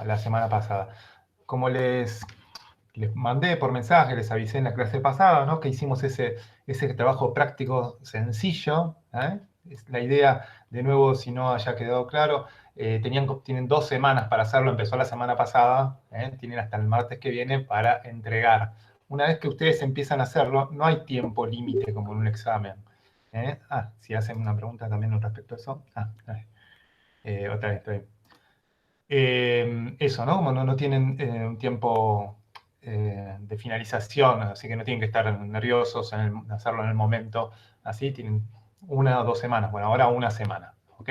la semana pasada. Como les mandé por mensaje, les avisé en la clase pasada, ¿no? Que hicimos ese trabajo práctico sencillo. La idea, de nuevo, si no haya quedado claro, tienen 2 semanas para hacerlo, empezó la semana pasada, tienen hasta el martes que viene para entregar. Una vez que ustedes empiezan a hacerlo, no hay tiempo límite como en un examen. Si hacen una pregunta también respecto a eso. Otra vez estoy. Eso, ¿no? Como no tienen un tiempo de finalización, así que no tienen que estar nerviosos en hacerlo en el momento, así tienen 1 o 2 semanas, bueno, ahora 1 semana, ¿ok?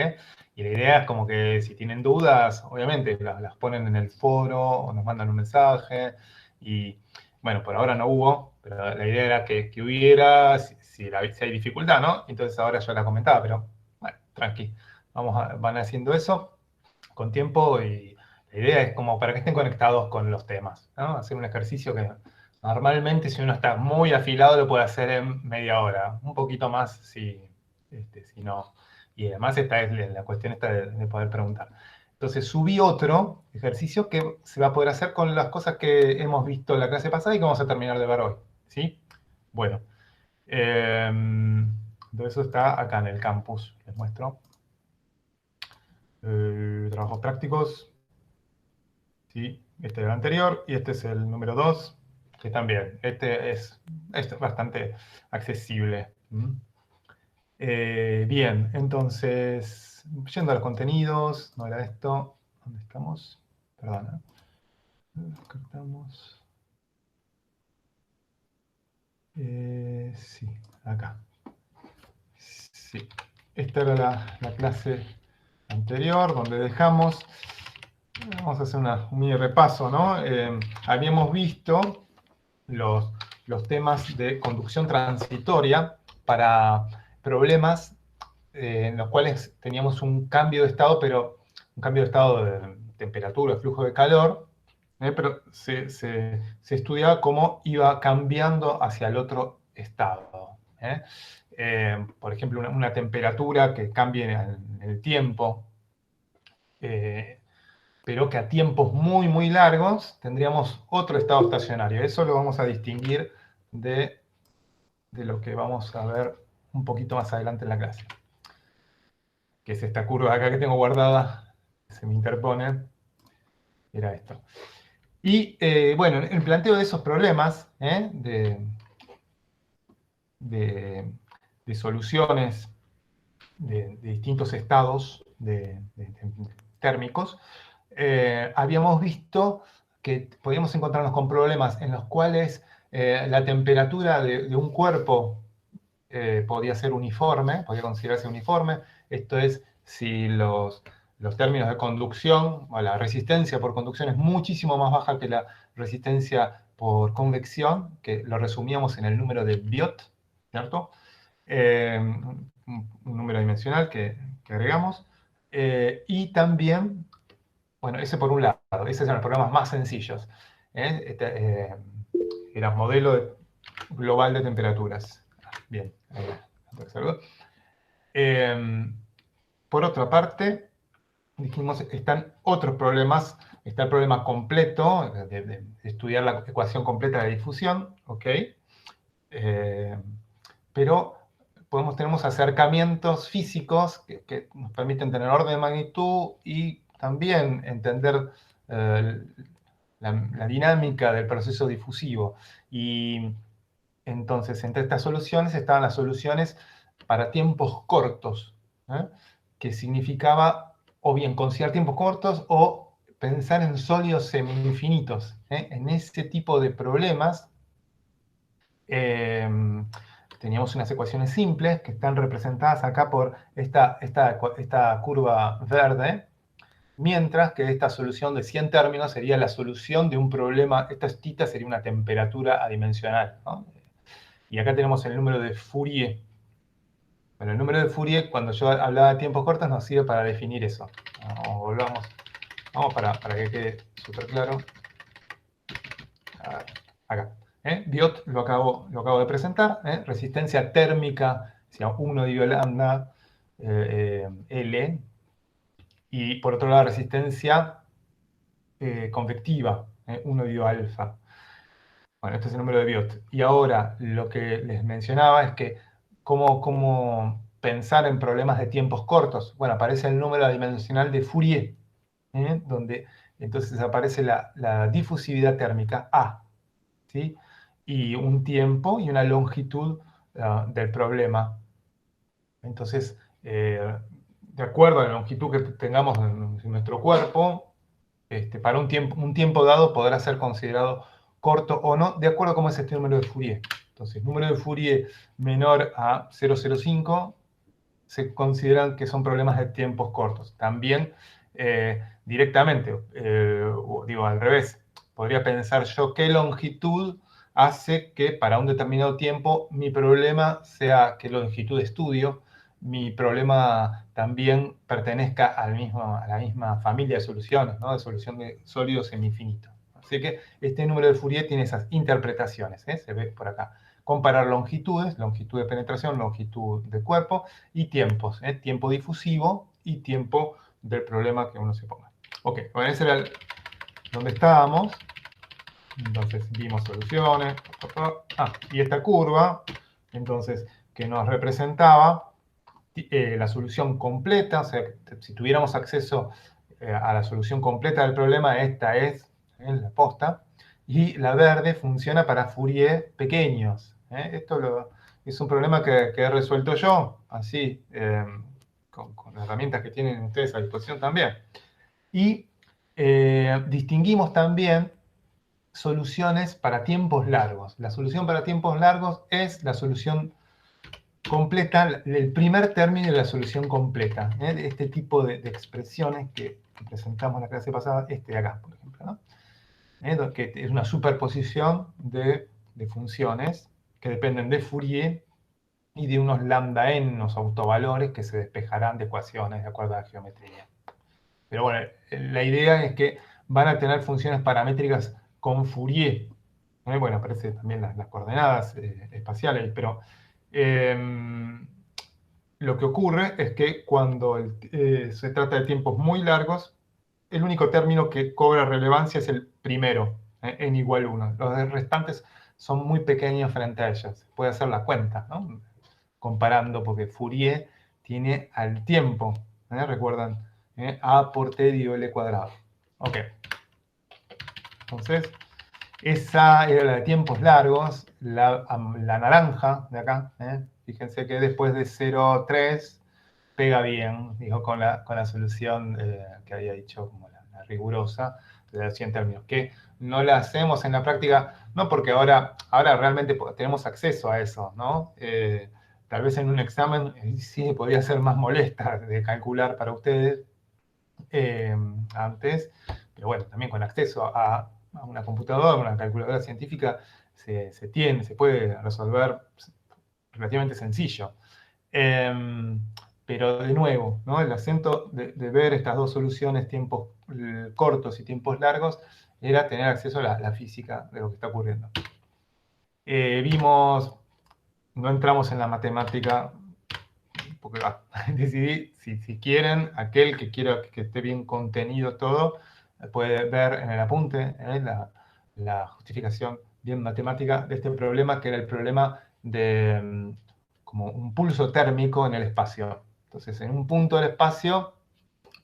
Y la idea es como que si tienen dudas, obviamente las ponen en el foro o nos mandan un mensaje y, bueno, por ahora no hubo, pero la idea era que hubiera, si hay dificultad, ¿no? Entonces ahora yo la comentaba, pero, bueno, tranqui, van haciendo eso con tiempo y la idea es como para que estén conectados con los temas, ¿no? Hacer un ejercicio que normalmente si uno está muy afilado lo puede hacer en media hora, un poquito más si no. Y además esta es la cuestión esta de poder preguntar. Entonces subí otro ejercicio que se va a poder hacer con las cosas que hemos visto en la clase pasada y que vamos a terminar de ver hoy, ¿sí? Bueno, todo eso está acá en el campus, les muestro. Trabajos prácticos. ¿Sí? Este es el anterior y este es el número 2, que también, este es bastante accesible. Bien, entonces, yendo a los contenidos, no era esto, ¿dónde estamos? Perdona. Acá estamos. Sí, acá. Sí, esta era la clase anterior, donde dejamos. Vamos a hacer un mini repaso, ¿no? Habíamos visto los temas de conducción transitoria para problemas en los cuales teníamos un cambio de estado, pero un cambio de estado de temperatura, de flujo de calor, pero se estudiaba cómo iba cambiando hacia el otro estado. Por ejemplo, una temperatura que cambie en el tiempo, pero que a tiempos muy, muy largos tendríamos otro estado estacionario. Eso lo vamos a distinguir de lo que vamos a ver un poquito más adelante en la clase. Que es esta curva acá que tengo guardada, que se me interpone, era esto. Y bueno, el planteo de esos problemas, de soluciones de distintos estados térmicos, habíamos visto que podíamos encontrarnos con problemas en los cuales la temperatura de un cuerpo podía ser uniforme, podía considerarse uniforme. Esto es, si los términos de conducción, o la resistencia por conducción es muchísimo más baja que la resistencia por convección, que lo resumíamos en el número de Biot, ¿cierto? Un número dimensional que agregamos. Y también, bueno, ese por un lado, esos eran los problemas más sencillos. Era modelo global de temperaturas. Bien, por otra parte, dijimos, están otros problemas. Está el problema completo, de estudiar la ecuación completa de difusión, ¿ok? Pero tenemos acercamientos físicos que nos permiten tener orden de magnitud y también entender la dinámica del proceso difusivo. Y entonces, entre estas soluciones estaban las soluciones para tiempos cortos, que significaba o bien considerar tiempos cortos o pensar en sólidos semi-infinitos. En ese tipo de problemas teníamos unas ecuaciones simples que están representadas acá por esta curva verde, mientras que esta solución de 100 términos sería la solución de un problema, esta θ sería una temperatura adimensional, ¿no? Y acá tenemos el número de Fourier. Bueno, el número de Fourier, cuando yo hablaba de tiempos cortos, nos sirve para definir eso. Volvamos. Vamos para que quede súper claro. Acá. Biot lo acabo de presentar. Resistencia térmica, sea 1 dividido lambda L. Y por otro lado, resistencia convectiva, 1 dividido alfa. Bueno, este es el número de Biot. Y ahora lo que les mencionaba es que cómo pensar en problemas de tiempos cortos. Bueno, aparece el número adimensional de Fourier, donde entonces aparece la difusividad térmica A, ¿sí? Y un tiempo y una longitud del problema. Entonces, de acuerdo a la longitud que tengamos en nuestro cuerpo, para un tiempo dado podrá ser considerado corto o no, de acuerdo a cómo es este número de Fourier. Entonces, número de Fourier menor a 0,05 se consideran que son problemas de tiempos cortos. También directamente, digo al revés, podría pensar yo qué longitud hace que para un determinado tiempo mi problema sea qué longitud de estudio, mi problema también pertenezca a la misma familia de soluciones, ¿no? De solución de sólidos semi-infinitos. Así que este número de Fourier tiene esas interpretaciones, se ve por acá. Comparar longitudes, longitud de penetración, longitud de cuerpo, y tiempos, tiempo difusivo y tiempo del problema que uno se ponga. Ok, bueno, ese era donde estábamos. Entonces vimos soluciones. Y esta curva, entonces, que nos representaba la solución completa, o sea, si tuviéramos acceso a la solución completa del problema, esta es la posta, y la verde funciona para Fourier pequeños. Esto es un problema que he resuelto yo, así, con las herramientas que tienen ustedes a disposición también. Y distinguimos también soluciones para tiempos largos. La solución para tiempos largos es la solución completa, el primer término de la solución completa. Este tipo de expresiones que presentamos en la clase pasada, este de acá, por ejemplo, ¿no? Que es una superposición de funciones que dependen de Fourier y de unos lambda n, unos autovalores que se despejarán de ecuaciones de acuerdo a la geometría. Pero bueno, la idea es que van a tener funciones paramétricas con Fourier. Bueno, aparecen también las coordenadas espaciales, pero lo que ocurre es que cuando se trata de tiempos muy largos, el único término que cobra relevancia es el primero, n igual 1. Los restantes son muy pequeños frente a ellos. Se puede hacer la cuenta, ¿no? Comparando, porque Fourier tiene al tiempo, ¿recuerdan? A por t dividido L cuadrado. Ok. Entonces, esa era la de tiempos largos, la naranja de acá, fíjense que después de 0,3 pega bien, dijo, con la solución que había dicho como la rigurosa de los 100 términos, que no la hacemos en la práctica, no porque ahora realmente tenemos acceso a eso, ¿no? Tal vez en un examen sí podría ser más molesta de calcular para ustedes antes, pero bueno, también con acceso a una computadora, una calculadora científica, se puede resolver relativamente sencillo. Pero de nuevo, ¿no? El acento de ver estas dos soluciones, tiempos cortos y tiempos largos, era tener acceso a la física de lo que está ocurriendo. Vimos, no entramos en la matemática, porque decidí, si quieren, aquel que quiera que esté bien contenido todo, puede ver en el apunte la justificación bien matemática de este problema, que era el problema de como un pulso térmico en el espacio. Entonces, en un punto del espacio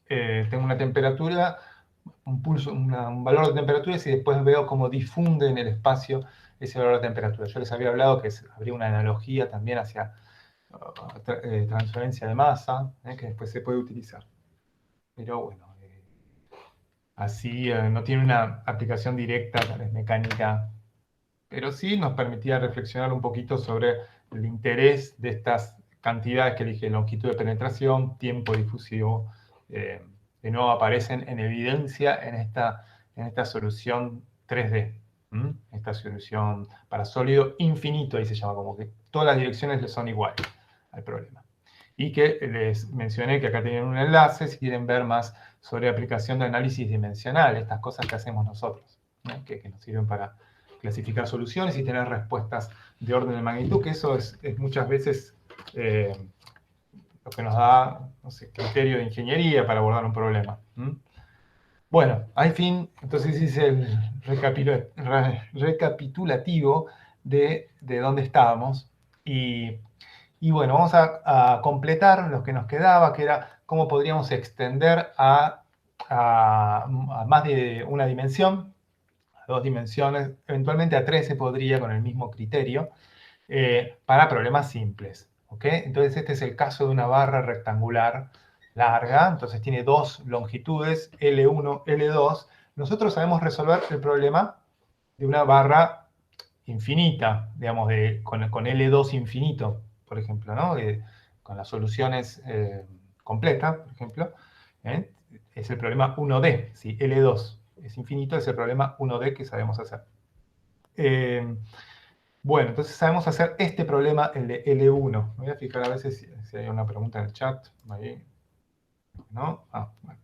tengo una temperatura, un pulso, un valor de temperatura, y después veo cómo difunde en el espacio ese valor de temperatura. Yo les había hablado que habría una analogía también hacia transferencia de masa, que después se puede utilizar. Pero bueno, así no tiene una aplicación directa, tal vez mecánica, pero sí nos permitía reflexionar un poquito sobre el interés de estas cantidades que dije, longitud de penetración, tiempo difusivo, que no aparecen en evidencia en esta solución 3D. Esta solución para sólido infinito, ahí se llama, como que todas las direcciones le son iguales al problema. Y que les mencioné que acá tienen un enlace si quieren ver más sobre aplicación de análisis dimensional, estas cosas que hacemos nosotros, que nos sirven para clasificar soluciones y tener respuestas de orden de magnitud, que eso es muchas veces lo que nos da, no sé, criterio de ingeniería para abordar un problema. Bueno, al fin, entonces hice el recapitulativo de dónde estábamos. Y bueno, vamos a completar lo que nos quedaba, que era cómo podríamos extender a más de una dimensión, a dos dimensiones, eventualmente a tres se podría con el mismo criterio, para problemas simples. ¿Ok? Entonces este es el caso de una barra rectangular larga, entonces tiene dos longitudes, L1, L2. Nosotros sabemos resolver el problema de una barra infinita, digamos, con L2 infinito, por ejemplo, ¿no? Con las soluciones completas, por ejemplo. ¿Eh? Es el problema 1D, si L2 es infinito, es el problema 1D que sabemos hacer. Bueno, entonces sabemos hacer este problema, el de L1. Me voy a fijar a veces si hay una pregunta en el chat. Ahí. ¿No? Bueno.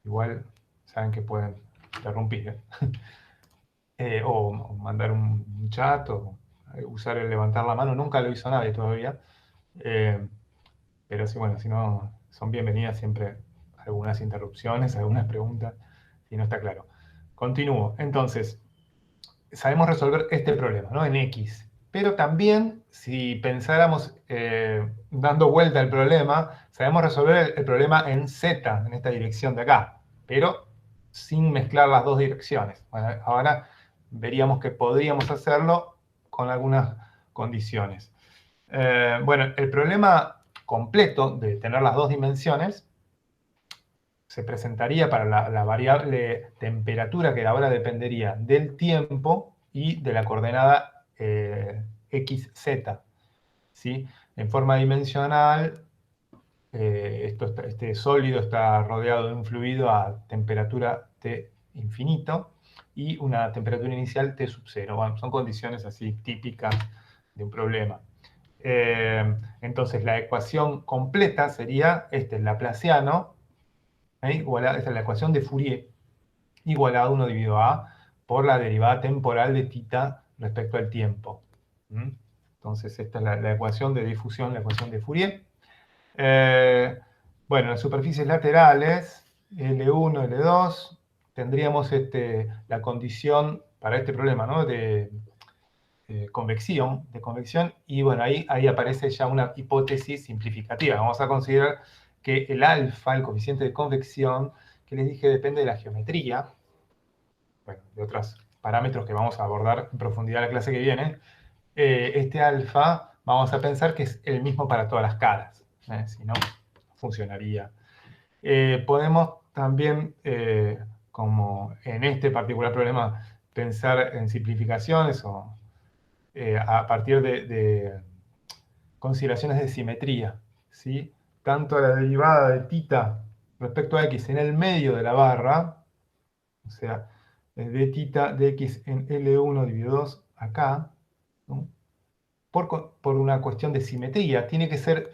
Igual saben que pueden interrumpir. O mandar un chat o usar el levantar la mano. Nunca lo hizo nadie todavía. Pero sí, bueno, si no, son bienvenidas siempre algunas interrupciones, algunas preguntas, si no está claro. Continúo. Entonces, sabemos resolver este problema, ¿no? En X. Pero también, si pensáramos dando vuelta al problema, sabemos resolver el problema en Z, en esta dirección de acá, pero sin mezclar las dos direcciones. Bueno, ahora veríamos que podríamos hacerlo con algunas condiciones. Bueno, el problema completo de tener las dos dimensiones se presentaría para la variable temperatura, que ahora dependería del tiempo y de la coordenada xz. ¿Sí? En forma dimensional, este sólido está rodeado de un fluido a temperatura T infinito y una temperatura inicial T sub 0. Bueno, son condiciones así típicas de un problema. Entonces la ecuación completa sería este laplaciano, esta es la ecuación de Fourier, igualado a 1 dividido a por la derivada temporal de θ respecto al tiempo. Entonces esta es la ecuación de difusión, la ecuación de Fourier. Bueno, en las superficies laterales, L1, L2, tendríamos la condición para este problema, ¿no? de convección, y bueno, ahí aparece ya una hipótesis simplificativa. Vamos a considerar que el alfa, el coeficiente de convección, que les dije depende de la geometría, bueno, de otros parámetros que vamos a abordar en profundidad la clase que viene, este alfa vamos a pensar que es el mismo para todas las caras, si no, funcionaría. Podemos también, como en este particular problema, pensar en simplificaciones o a partir de consideraciones de simetría, ¿sí? Tanto la derivada de θ respecto a x en el medio de la barra, o sea, de θ de x en L1 dividido 2 acá, ¿no? por una cuestión de simetría. Tiene que ser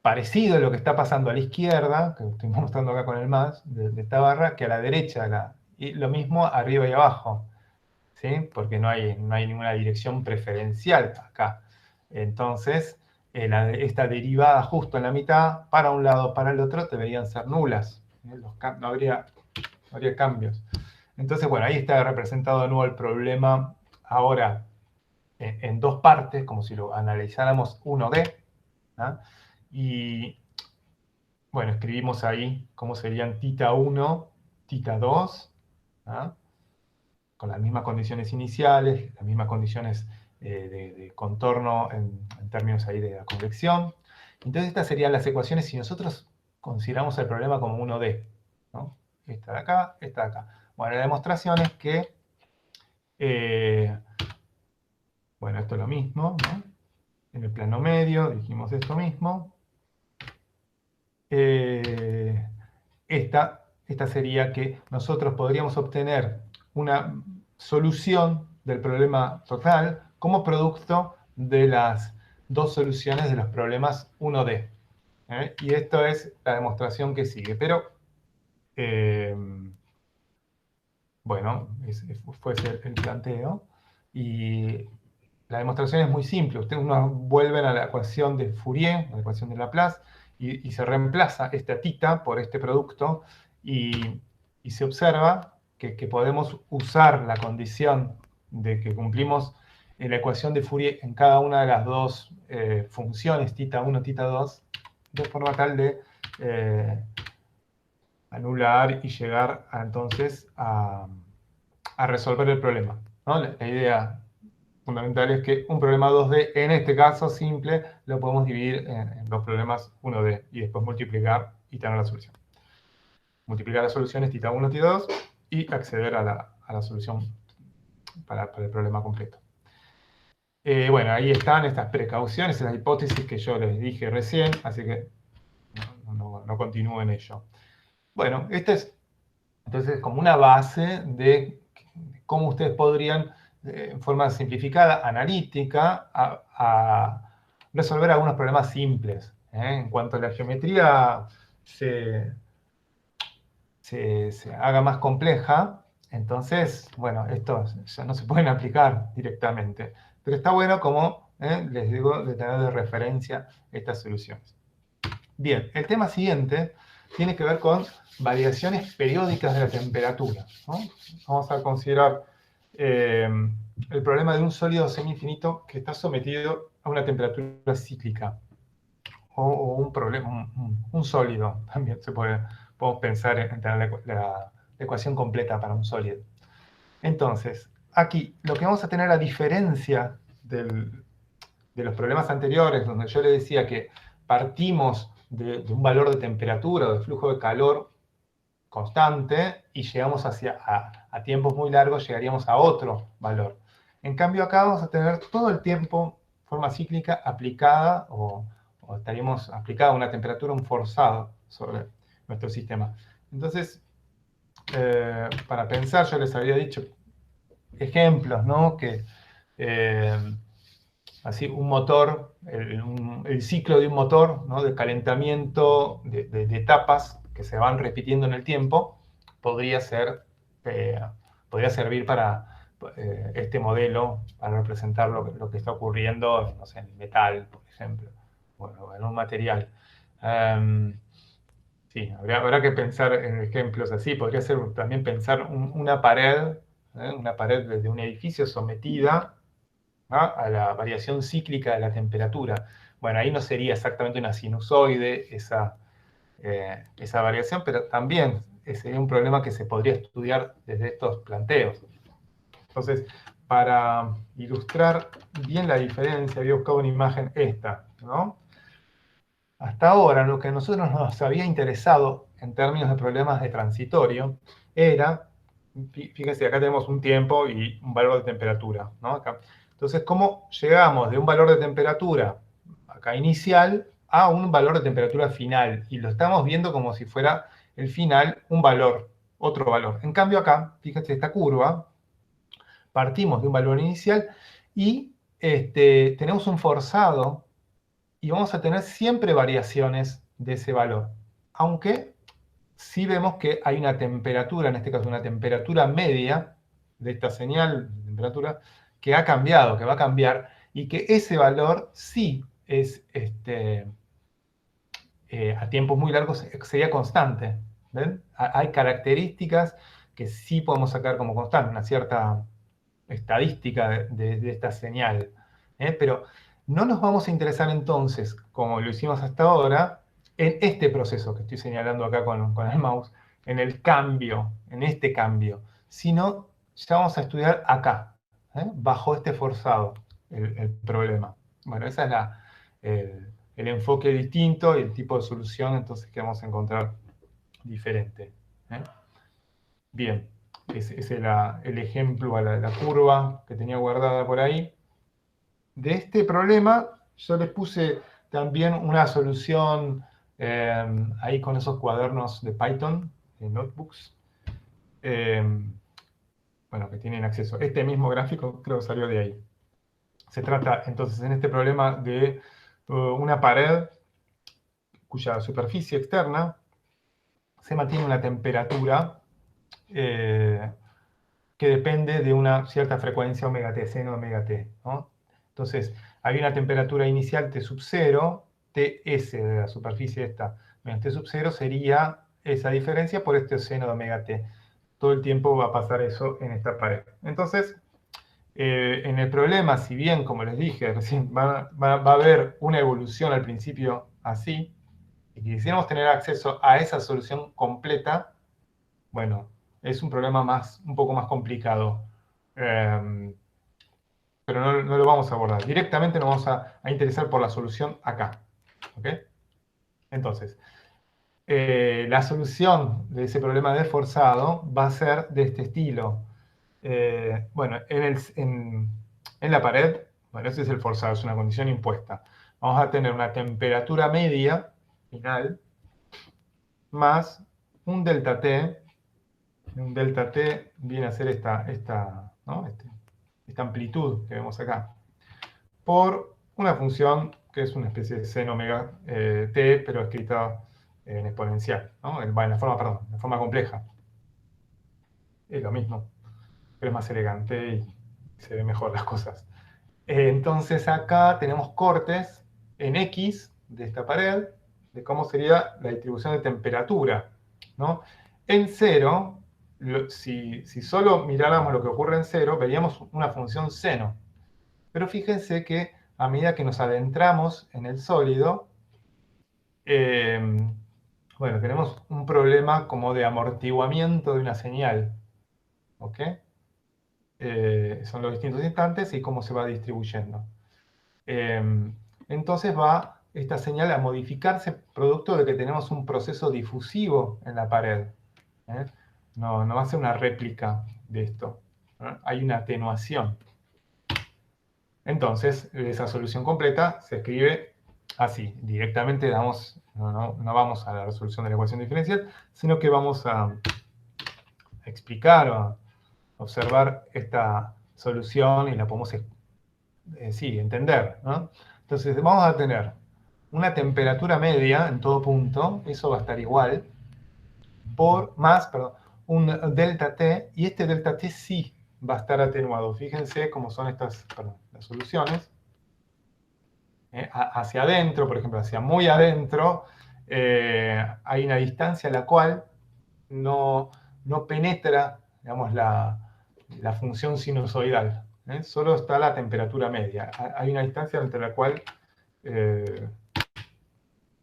parecido a lo que está pasando a la izquierda, que estoy mostrando acá con el más, de esta barra, que a la derecha. Y lo mismo arriba y abajo, ¿sí? Porque no hay ninguna dirección preferencial acá. Entonces, esta derivada justo en la mitad, para un lado, para el otro, deberían ser nulas. No habría cambios. Entonces, bueno, ahí está representado de nuevo el problema ahora en dos partes, como si lo analizáramos 1D. ¿Ah? Y bueno, escribimos ahí cómo serían θ1, θ2, ¿ah? Con las mismas condiciones iniciales, las mismas condiciones de contorno en términos ahí de la convección. Entonces estas serían las ecuaciones si nosotros consideramos el problema como 1D, ¿no? Esta de acá, esta de acá. Bueno, la demostración es que, bueno, esto es lo mismo, ¿no? En el plano medio dijimos esto mismo. Esta sería que nosotros podríamos obtener una solución del problema total como producto de las dos soluciones de los problemas 1D. Y esto es la demostración que sigue. Pero, bueno, fue ese el planteo. Y la demostración es muy simple. Ustedes vuelven a la ecuación de Fourier, a la ecuación de Laplace, y se reemplaza esta θ por este producto, y y se observa que podemos usar la condición de que cumplimos en la ecuación de Fourier en cada una de las dos funciones, θ1, θ2, de forma tal de anular y llegar entonces a resolver el problema, ¿no? La idea fundamental es que un problema 2D, en este caso simple, lo podemos dividir en dos problemas 1D y después multiplicar y tener la solución. Multiplicar las soluciones θ1, θ2 y acceder a la solución para el problema completo. Bueno, ahí están estas precauciones, esas hipótesis que yo les dije recién, así que no continúo en ello. Bueno, esta es entonces como una base de cómo ustedes podrían, en forma simplificada, analítica, a resolver algunos problemas simples. En cuanto a la geometría se haga más compleja, entonces, bueno, estos ya no se pueden aplicar directamente. Pero está bueno como, les digo, de tener de referencia estas soluciones. Bien, el tema siguiente tiene que ver con variaciones periódicas de la temperatura, ¿no? Vamos a considerar el problema de un sólido semiinfinito que está sometido a una temperatura cíclica. O un problema, un sólido, también podemos pensar en tener la ecuación completa para un sólido. Entonces, aquí lo que vamos a tener a diferencia de los problemas anteriores, donde yo les decía que partimos de un valor de temperatura o de flujo de calor constante y llegamos a tiempos muy largos, llegaríamos a otro valor. En cambio acá vamos a tener todo el tiempo, forma cíclica, aplicada o estaríamos aplicada a una temperatura, un forzado sobre nuestro sistema. Entonces, para pensar, yo les había dicho ejemplos, ¿no? Que así un motor, el ciclo de un motor, ¿no? De calentamiento de etapas que se van repitiendo en el tiempo, podría servir para este modelo, para representar lo que está ocurriendo, no sé, en el metal, por ejemplo, bueno, en un material. Sí, habrá que pensar en ejemplos así. Podría ser también pensar una pared de un edificio sometida, ¿no? A la variación cíclica de la temperatura. Bueno, ahí no sería exactamente una sinusoide esa variación, pero también sería un problema que se podría estudiar desde estos planteos. Entonces, para ilustrar bien la diferencia, había buscado una imagen esta, ¿no? Hasta ahora, lo que a nosotros nos había interesado en términos de problemas de transitorio era, fíjense, acá tenemos un tiempo y un valor de temperatura, ¿no? Acá. Entonces, ¿cómo llegamos de un valor de temperatura acá inicial a un valor de temperatura final? Y lo estamos viendo como si fuera el final un valor, otro valor. En cambio acá, fíjense esta curva, partimos de un valor inicial y tenemos un forzado y vamos a tener siempre variaciones de ese valor. Aunque sí vemos que hay una temperatura, en este caso una temperatura media de esta señal de temperatura, que ha cambiado, que va a cambiar, y que ese valor sí es, a tiempos muy largos, sería constante. ¿Ven? Hay características que sí podemos sacar como constante, una cierta estadística de esta señal. Pero no nos vamos a interesar entonces, como lo hicimos hasta ahora, en este proceso que estoy señalando acá con el mouse, en el cambio, en este cambio, sino ya vamos a estudiar acá, bajo este forzado, el problema. Bueno, ese es el enfoque distinto y el tipo de solución entonces que vamos a encontrar diferente. Bien, ese es el ejemplo a la curva que tenía guardada por ahí. De este problema yo les puse también una solución ahí con esos cuadernos de Python, de notebooks, bueno, que tienen acceso. Este mismo gráfico creo que salió de ahí. Se trata entonces en este problema de una pared cuya superficie externa se mantiene una temperatura que depende de una cierta frecuencia omega t, seno omega t, ¿no? Entonces, hay una temperatura inicial T sub 0, Ts de la superficie esta, menos T sub 0 sería esa diferencia por este seno de omega t. Todo el tiempo va a pasar eso en esta pared. Entonces, en el problema, si bien, como les dije recién, va a haber una evolución al principio así, y quisiéramos tener acceso a esa solución completa, bueno, es un problema un poco más complicado. Pero no lo vamos a abordar. Directamente nos vamos a interesar por la solución acá. ¿Ok? Entonces, la solución de ese problema de forzado va a ser de este estilo. Bueno, en la pared, bueno, ese es el forzado, es una condición impuesta. Vamos a tener una temperatura media final más un delta T. Un delta T viene a ser ¿no? esta amplitud que vemos acá, por una función que es una especie de seno omega t, pero escrita en exponencial, ¿no? En la forma compleja. Es lo mismo, pero es más elegante y se ven mejor las cosas. Entonces acá tenemos cortes en X de esta pared, de cómo sería la distribución de temperatura, ¿no? En cero, si solo miráramos lo que ocurre en cero, veríamos una función seno. Pero fíjense que a medida que nos adentramos en el sólido, bueno, tenemos un problema como de amortiguamiento de una señal. ¿Ok? Son los distintos instantes y cómo se va distribuyendo. Entonces va esta señal a modificarse producto de que tenemos un proceso difusivo en la pared. No va a ser una réplica de esto. Hay una atenuación. Entonces, esa solución completa se escribe así. Directamente no vamos a la resolución de la ecuación diferencial, sino que vamos a explicar o a observar esta solución y la podemos entender, ¿no? Entonces, vamos a tener una temperatura media en todo punto, eso va a estar igual, un delta T, y este delta T sí va a estar atenuado. Fíjense cómo son las soluciones. Hacia adentro, por ejemplo, hacia muy adentro, hay una distancia a la cual no penetra, digamos, la función sinusoidal. Solo está la temperatura media. Hay una distancia entre la cual...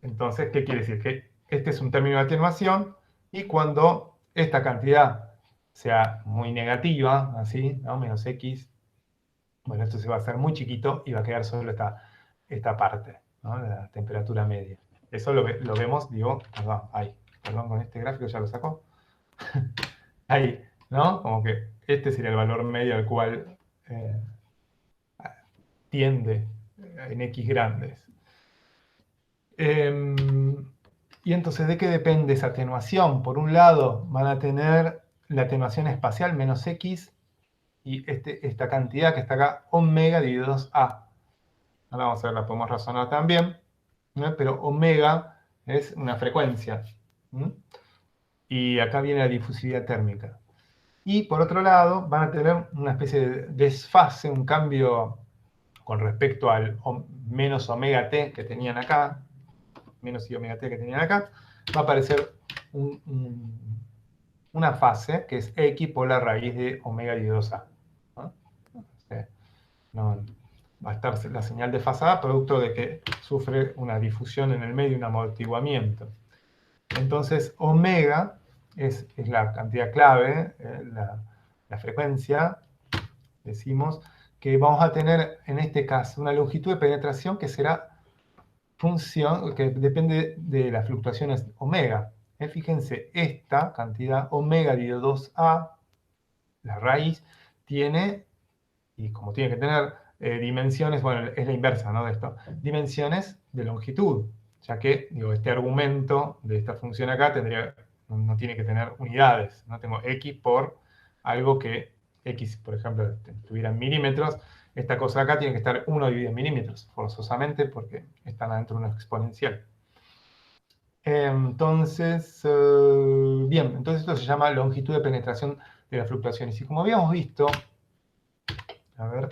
entonces, ¿qué quiere decir? Que este es un término de atenuación y cuando esta cantidad sea muy negativa, así, ¿no? Menos x, bueno, esto se va a hacer muy chiquito y va a quedar solo esta parte, ¿no? La temperatura media. Eso lo vemos, digo, perdón, con este gráfico ya lo sacó. Ahí, ¿no? Como que este sería el valor medio al cual tiende en X grandes. Y entonces, ¿de qué depende esa atenuación? Por un lado, van a tener la atenuación espacial menos X y esta cantidad que está acá, omega dividido 2A. Ahora vamos a ver, la podemos razonar también, ¿no? Pero omega es una frecuencia. Y acá viene la difusividad térmica. Y por otro lado, van a tener una especie de desfase, un cambio con respecto al menos omega t que tenían acá, menos i omega t que tenían acá, va a aparecer una fase que es x por la raíz de omega dividido 2a. Va a estar la señal desfasada producto de que sufre una difusión en el medio, un amortiguamiento. Entonces, omega es la cantidad clave, la frecuencia, decimos, que vamos a tener en este caso una longitud de penetración que será función, que depende de las fluctuaciones omega. Fíjense, esta cantidad omega dividido 2a, la raíz, tiene, y como tiene que tener dimensiones, bueno, es la inversa, ¿no? De esto, dimensiones de longitud, ya que, digo, este argumento de esta función acá no tiene que tener unidades, ¿no? Tengo x por algo que x, por ejemplo, tuviera en milímetros, esta cosa acá tiene que estar 1 dividido en milímetros, forzosamente, porque están adentro de una exponencial. Entonces, bien, entonces esto se llama longitud de penetración de las fluctuaciones. Y como habíamos visto, a ver,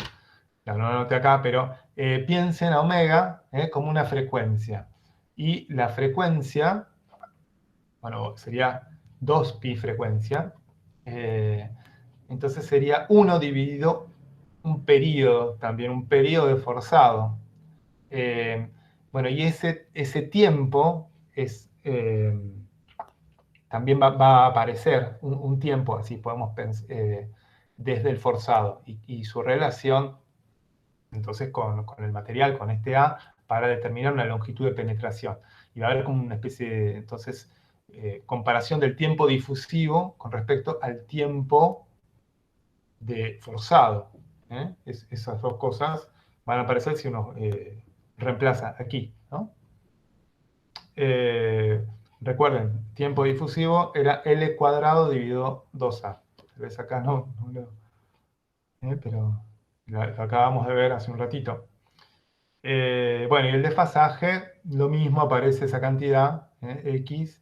no lo anoté acá, pero piensen a omega como una frecuencia. Y la frecuencia bueno, sería 2pi frecuencia. Entonces sería 1 dividido un periodo, también un periodo de forzado. Bueno, y ese tiempo es, también va a aparecer un tiempo, así podemos pensar, desde el forzado, y su relación entonces con el material, con este A, para determinar una longitud de penetración. Y va a haber como una especie de, entonces, comparación del tiempo difusivo con respecto al tiempo de forzado. Esas dos cosas van a aparecer si uno reemplaza aquí, ¿no? Recuerden, tiempo difusivo era L cuadrado dividido 2A. Tal vez acá pero lo acabamos de ver hace un ratito. Bueno, y el desfasaje, lo mismo, aparece esa cantidad, X,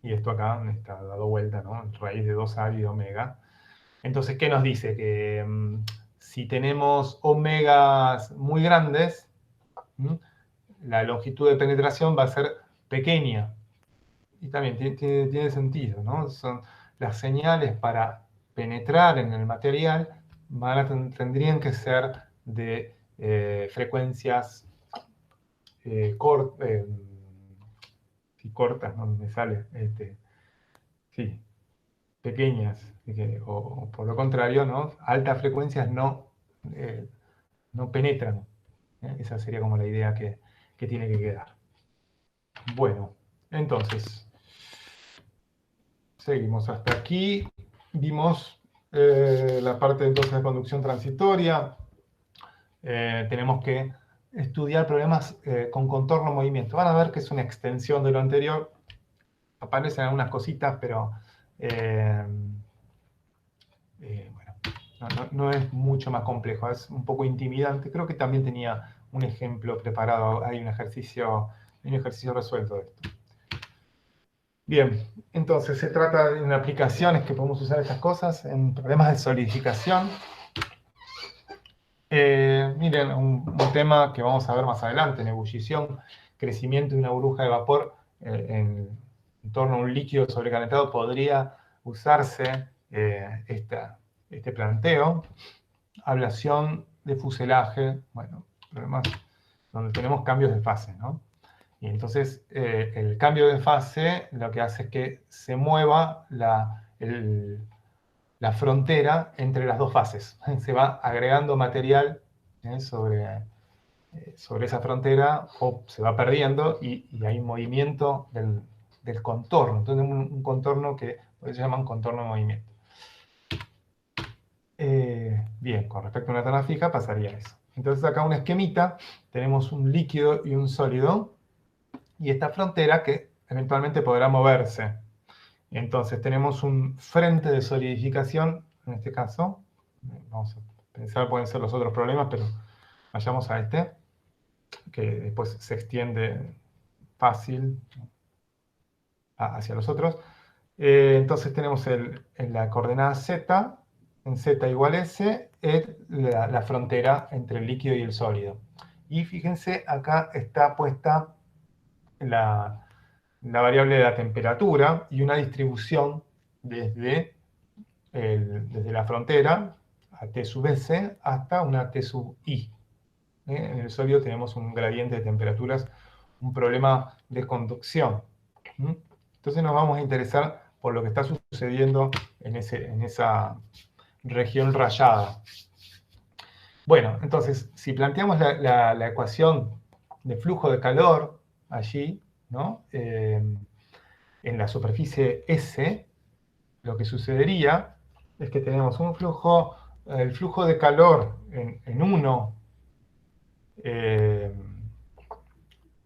y esto acá está dado vuelta, ¿no? Raíz de 2A y de omega. Entonces, ¿qué nos dice? Que si tenemos omegas muy grandes, la longitud de penetración va a ser pequeña. Y también tiene sentido, ¿no? Son las señales para penetrar en el material tendrían que ser de frecuencias cortas, no me sale, sí, pequeñas, o por lo contrario, ¿no? Altas frecuencias eh, no penetran. Esa sería como la idea que tiene que quedar. Bueno, entonces, seguimos hasta aquí. Vimos la parte entonces de conducción transitoria. Tenemos que estudiar problemas con contorno movimiento. Van a ver que es una extensión de lo anterior. Aparecen algunas cositas, pero bueno, no es mucho más complejo, es un poco intimidante. Creo que también tenía un ejemplo preparado, hay un ejercicio resuelto de esto. Bien, entonces se trata de aplicaciones que podemos usar estas cosas en problemas de solidificación. Miren, un tema que vamos a ver más adelante, en ebullición, crecimiento de una burbuja de vapor en torno a un líquido sobrecalentado, podría usarse este planteo. Ablación de fuselaje, bueno, problemas donde tenemos cambios de fase, ¿no? Y entonces el cambio de fase lo que hace es que se mueva la frontera entre las dos fases. Se va agregando material sobre esa frontera o se va perdiendo y hay un movimiento del contorno. Entonces un contorno que se llama un contorno de movimiento. Bien, con respecto a una tabla fija pasaría eso. Entonces acá un esquemita, tenemos un líquido y un sólido, y esta frontera que eventualmente podrá moverse. Entonces tenemos un frente de solidificación, en este caso, vamos a pensar, pueden ser los otros problemas, pero vayamos a este, que después se extiende fácil hacia los otros. Entonces tenemos en la coordenada z, en z igual s, es la frontera entre el líquido y el sólido. Y fíjense, acá está puesta la variable de la temperatura y una distribución desde la frontera a T sub S hasta una T sub I. En el sólido tenemos un gradiente de temperaturas, un problema de conducción. Entonces nos vamos a interesar por lo que está sucediendo en esa región rayada. Bueno, entonces, si planteamos la ecuación de flujo de calor allí, ¿no? En la superficie S, lo que sucedería es que tenemos el flujo de calor en 1,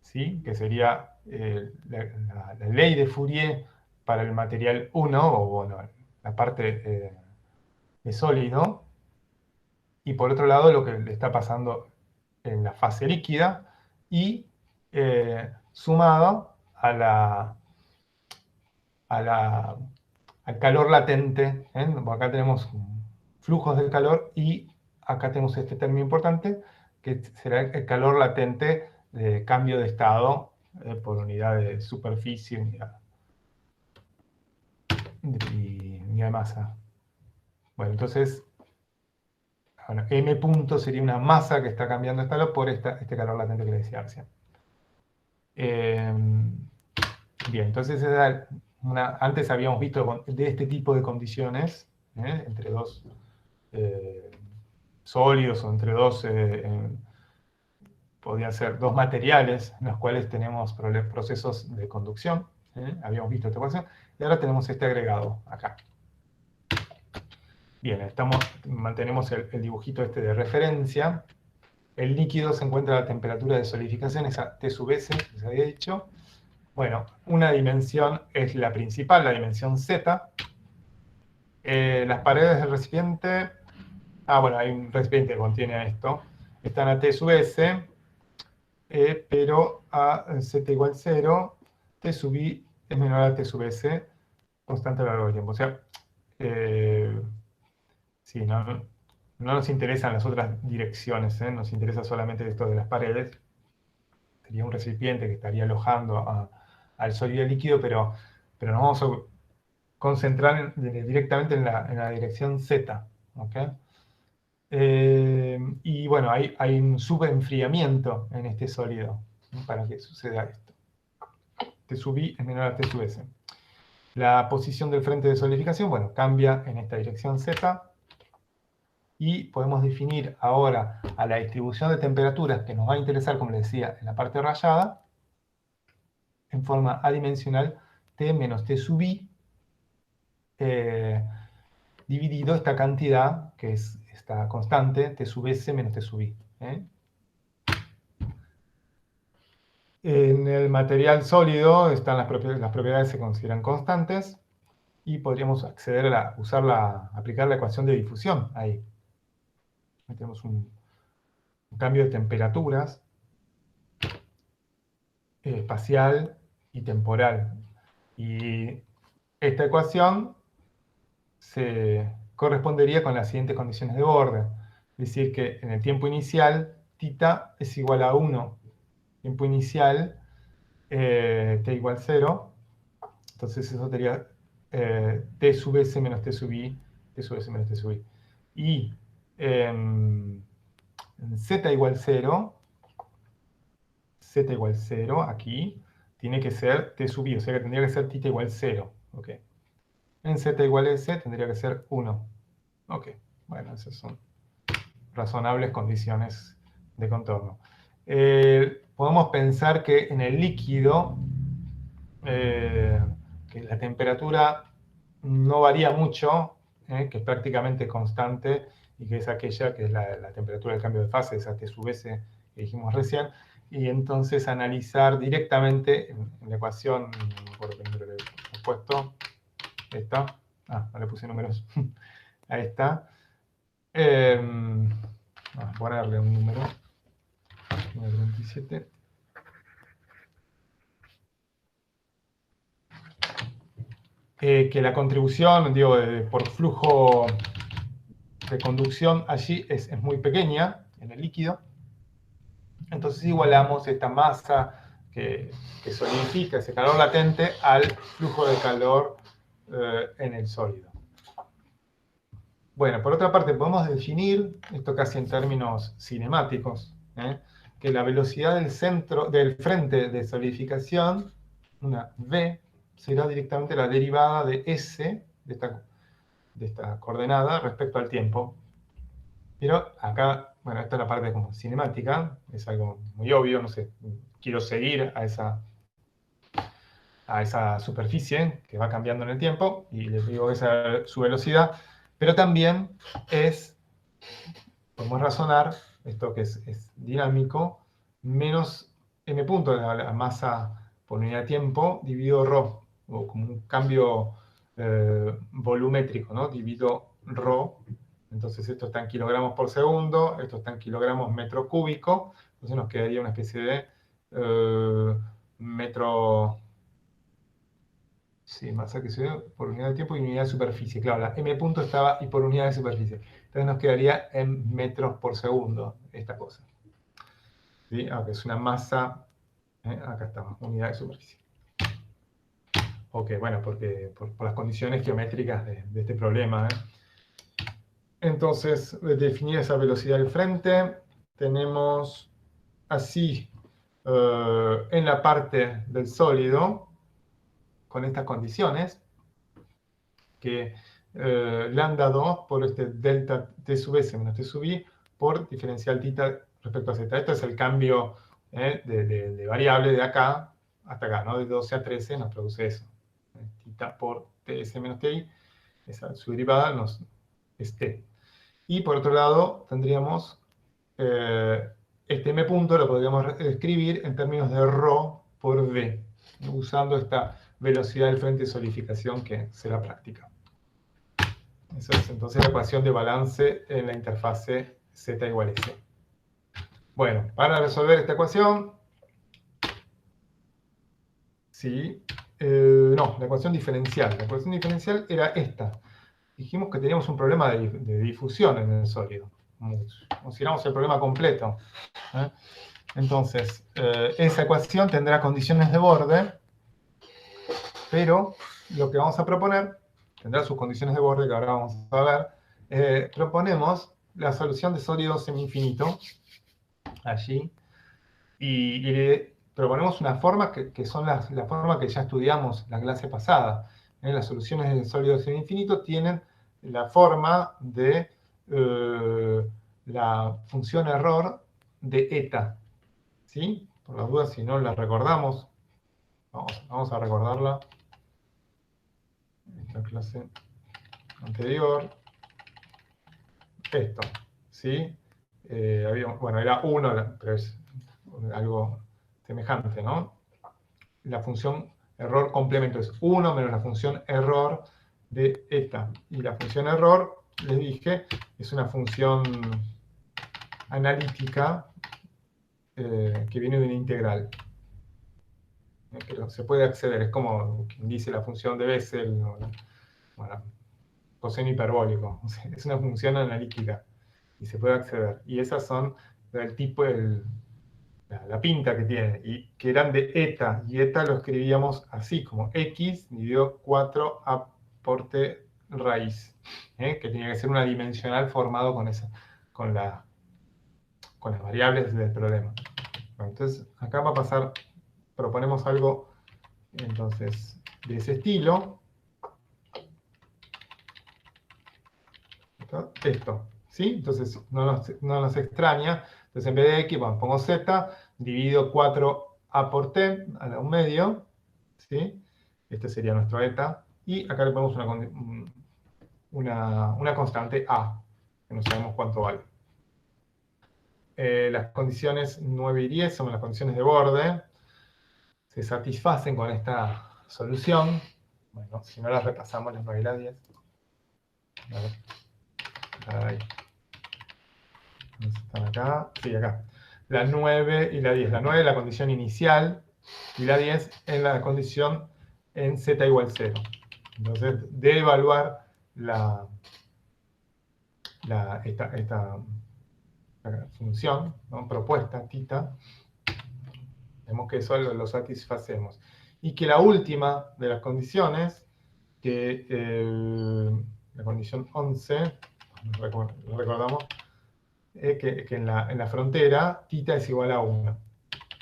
¿sí? Que sería la ley de Fourier para el material 1, o bueno, la parte de sólido, y por otro lado lo que le está pasando en la fase líquida, y sumado al calor latente. Acá tenemos flujos de calor y acá tenemos este término importante, que será el calor latente de cambio de estado por unidad de superficie, unidad unidad de masa. Bueno, entonces, bueno, M punto sería una masa que está cambiando esta por este calor latente que le decía recién. Bien, entonces antes habíamos visto de este tipo de condiciones, entre dos sólidos o entre dos, podrían ser dos materiales en los cuales tenemos procesos de conducción. Habíamos visto esta ecuación, y ahora tenemos este agregado acá. Bien, mantenemos el dibujito este de referencia. El líquido se encuentra a la temperatura de solidificación, esa T sub S, que se había dicho. Bueno, una dimensión es la principal, la dimensión Z. Las paredes del recipiente... bueno, hay un recipiente que contiene esto. Están a T sub S, pero a Z igual 0, T sub I es menor a T sub S, constante a lo largo del tiempo. O sea, sí, no nos interesan las otras direcciones, nos interesa solamente esto de las paredes. Sería un recipiente que estaría alojando al sólido líquido, pero nos vamos a concentrar directamente en la dirección Z. ¿Okay? Y bueno, hay un subenfriamiento en este sólido, ¿no? Para que suceda esto. T sub I es menor a T sub S. La posición del frente de solidificación, bueno, cambia en esta dirección Z. Y podemos definir ahora a la distribución de temperaturas que nos va a interesar, como les decía, en la parte rayada, en forma adimensional, T menos T sub I, dividido esta cantidad, que es esta constante, T sub S menos T sub I. En el material sólido están las propiedades se consideran constantes, y podríamos acceder a aplicar la ecuación de difusión ahí. Ahí tenemos un cambio de temperaturas espacial y temporal. Y esta ecuación se correspondería con las siguientes condiciones de borde. Es decir, que en el tiempo inicial, θ es igual a 1. Tiempo inicial, t igual 0. Entonces eso sería t sub s menos t sub i, t sub s menos t sub i. Y en z igual 0, aquí, tiene que ser t sub i, o sea que tendría que ser θ igual 0. Okay. En z igual s tendría que ser 1. Ok, bueno, esas son razonables condiciones de contorno. Podemos pensar que en el líquido, que la temperatura no varía mucho, que es prácticamente constante, y que es aquella que es la temperatura del cambio de fase, esa T sub S que dijimos recién, y entonces analizar directamente en la ecuación, no me acuerdo qué número le he puesto, esta, no le puse números, ahí está. Vamos a ponerle un número, 37. Que la contribución, digo, por flujo de conducción allí es muy pequeña en el líquido. Entonces igualamos esta masa que solidifica, ese calor latente, al flujo de calor en el sólido. Bueno, por otra parte, podemos definir, esto casi en términos cinemáticos, que la velocidad del frente de solidificación, una V, será directamente la derivada de S, de esta coordenada, respecto al tiempo. Pero acá, bueno, esta es la parte como cinemática, es algo muy obvio, no sé, quiero seguir a esa superficie que va cambiando en el tiempo, y les digo esa es su velocidad, pero también podemos razonar, esto que es dinámico, menos m punto, la masa por unidad de tiempo, dividido ρ, o como un cambio volumétrico, ¿no? Divido ρ, entonces esto está en kilogramos por segundo, esto está en kilogramos metro cúbico, entonces nos quedaría una especie de metro... Sí, masa que se ve por unidad de tiempo y unidad de superficie. Claro, la m punto estaba y por unidad de superficie. Entonces nos quedaría en metros por segundo esta cosa. ¿Sí? Aunque es una masa, acá estamos, unidad de superficie. Ok, bueno, porque por las condiciones geométricas de este problema. Entonces, definir esa velocidad del frente, tenemos así en la parte del sólido, con estas condiciones, que lambda 2 por este delta t sub s menos t sub i por diferencial tita respecto a z. Esto es el cambio de variable de acá hasta acá, ¿no? De 12 a 13 nos produce eso. Tita por ts menos ti, su derivada es t. Y por otro lado, tendríamos este m punto, lo podríamos escribir en términos de ρ por v, usando esta velocidad del frente de solidificación que será práctica. Esa es entonces la ecuación de balance en la interfase z igual a s. Bueno, para resolver esta ecuación, sí, no, la ecuación diferencial. La ecuación diferencial era esta. Dijimos que teníamos un problema de difusión en el sólido. Consideramos el problema completo. Entonces, esa ecuación tendrá condiciones de borde, pero lo que vamos a proponer tendrá sus condiciones de borde, que ahora vamos a ver. Proponemos la solución de sólido semi-infinito, allí, y le proponemos una forma que son la forma que ya estudiamos la clase pasada. Las soluciones de sólido semi-infinito tienen la forma de la función error de eta. ¿Sí? Por las dudas, si no la recordamos, vamos a recordarla. Esta clase anterior. Esto, ¿sí? Bueno, era 1, pero es algo semejante, ¿no? La función error complemento es 1 menos la función error de eta. Y la función error, les dije, es una función analítica que viene de una integral. Pero se puede acceder, es como quien dice la función de Bessel, bueno, coseno hiperbólico. Es una función analítica y se puede acceder. Y esas son del tipo, la pinta que tiene, y que eran de eta, y eta lo escribíamos así, como x dividido 4a por t raíz, que tenía que ser una dimensional formado con las variables del problema. Bueno, entonces, acá va a pasar, proponemos algo, entonces, de ese estilo. Esto, ¿sí? Entonces, no nos extraña. Entonces, en vez de x, bueno, pongo z, dividido 4a por t, a la 1/2, ¿sí? Este sería nuestro eta. Y acá le ponemos una constante a, que no sabemos cuánto vale. Las condiciones 9 y 10 son las condiciones de borde. Se satisfacen con esta solución. Bueno, si no las repasamos, las 9 y las 10. A ver. Ahí. ¿Están acá? Sí, acá. La 9 y la 10. La 9 es la condición inicial y la 10 es la condición en z igual 0. Entonces, de evaluar esta función, ¿no? Propuesta, tita, vemos que eso lo satisfacemos. Y que la última de las condiciones, que la condición 11, lo recordamos, que en la frontera tita es igual a 1.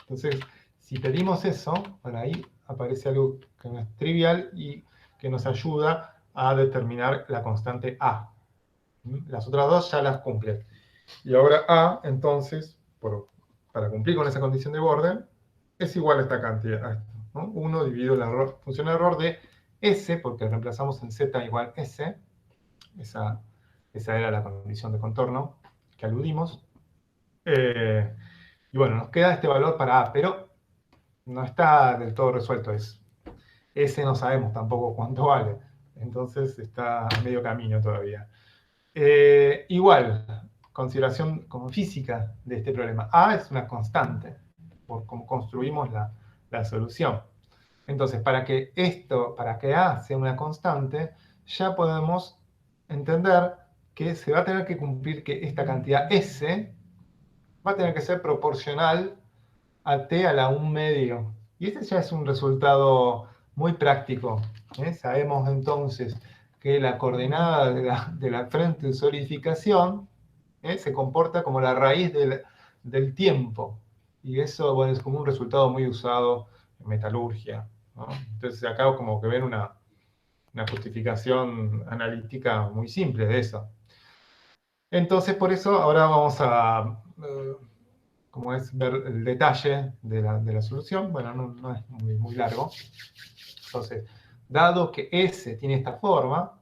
Entonces, si pedimos eso, bueno, ahí aparece algo que no es trivial y que nos ayuda a determinar la constante A. Las otras dos ya las cumplen. Y ahora A, entonces, para cumplir con esa condición de borde, es igual a esta cantidad, ¿no? 1 dividido la función de error de S, porque reemplazamos en Z igual S. Esa era la condición de contorno que aludimos. Y bueno, nos queda este valor para A, pero no está del todo resuelto. S no sabemos tampoco cuánto vale. Entonces está a medio camino todavía. Igual, consideración como física de este problema. A es una constante, por cómo construimos la solución. Entonces, para que A sea una constante, ya podemos entender que se va a tener que cumplir que esta cantidad S va a tener que ser proporcional a t a la 1/2. Y este ya es un resultado muy práctico. Sabemos entonces que la coordenada de la frente de solidificación se comporta como la raíz del tiempo. Y eso, bueno, es como un resultado muy usado en metalurgia, ¿no? Entonces acá como que ven una justificación analítica muy simple de eso. Entonces, por eso ahora vamos a, como es, ver el detalle de la solución. Bueno, no es muy largo. Entonces, dado que S tiene esta forma,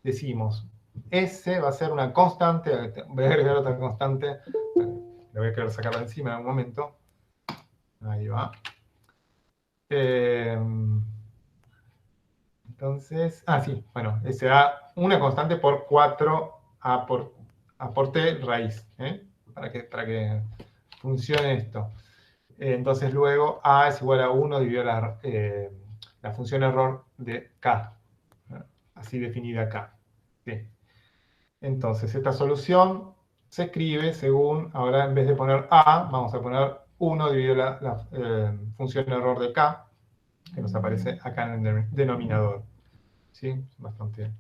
decimos, S va a ser una constante, voy a agregar otra constante, le voy a querer sacarla encima en algún momento. Ahí va. Entonces, sí, bueno, S da una constante por 4A por T raíz, para que funcione esto. Entonces luego A es igual a 1 dividido la función error de K, así definida acá. ¿Sí? Entonces esta solución se escribe según, ahora en vez de poner A, vamos a poner 1 dividido la función error de K, que nos aparece acá en el denominador. ¿Sí? Bastante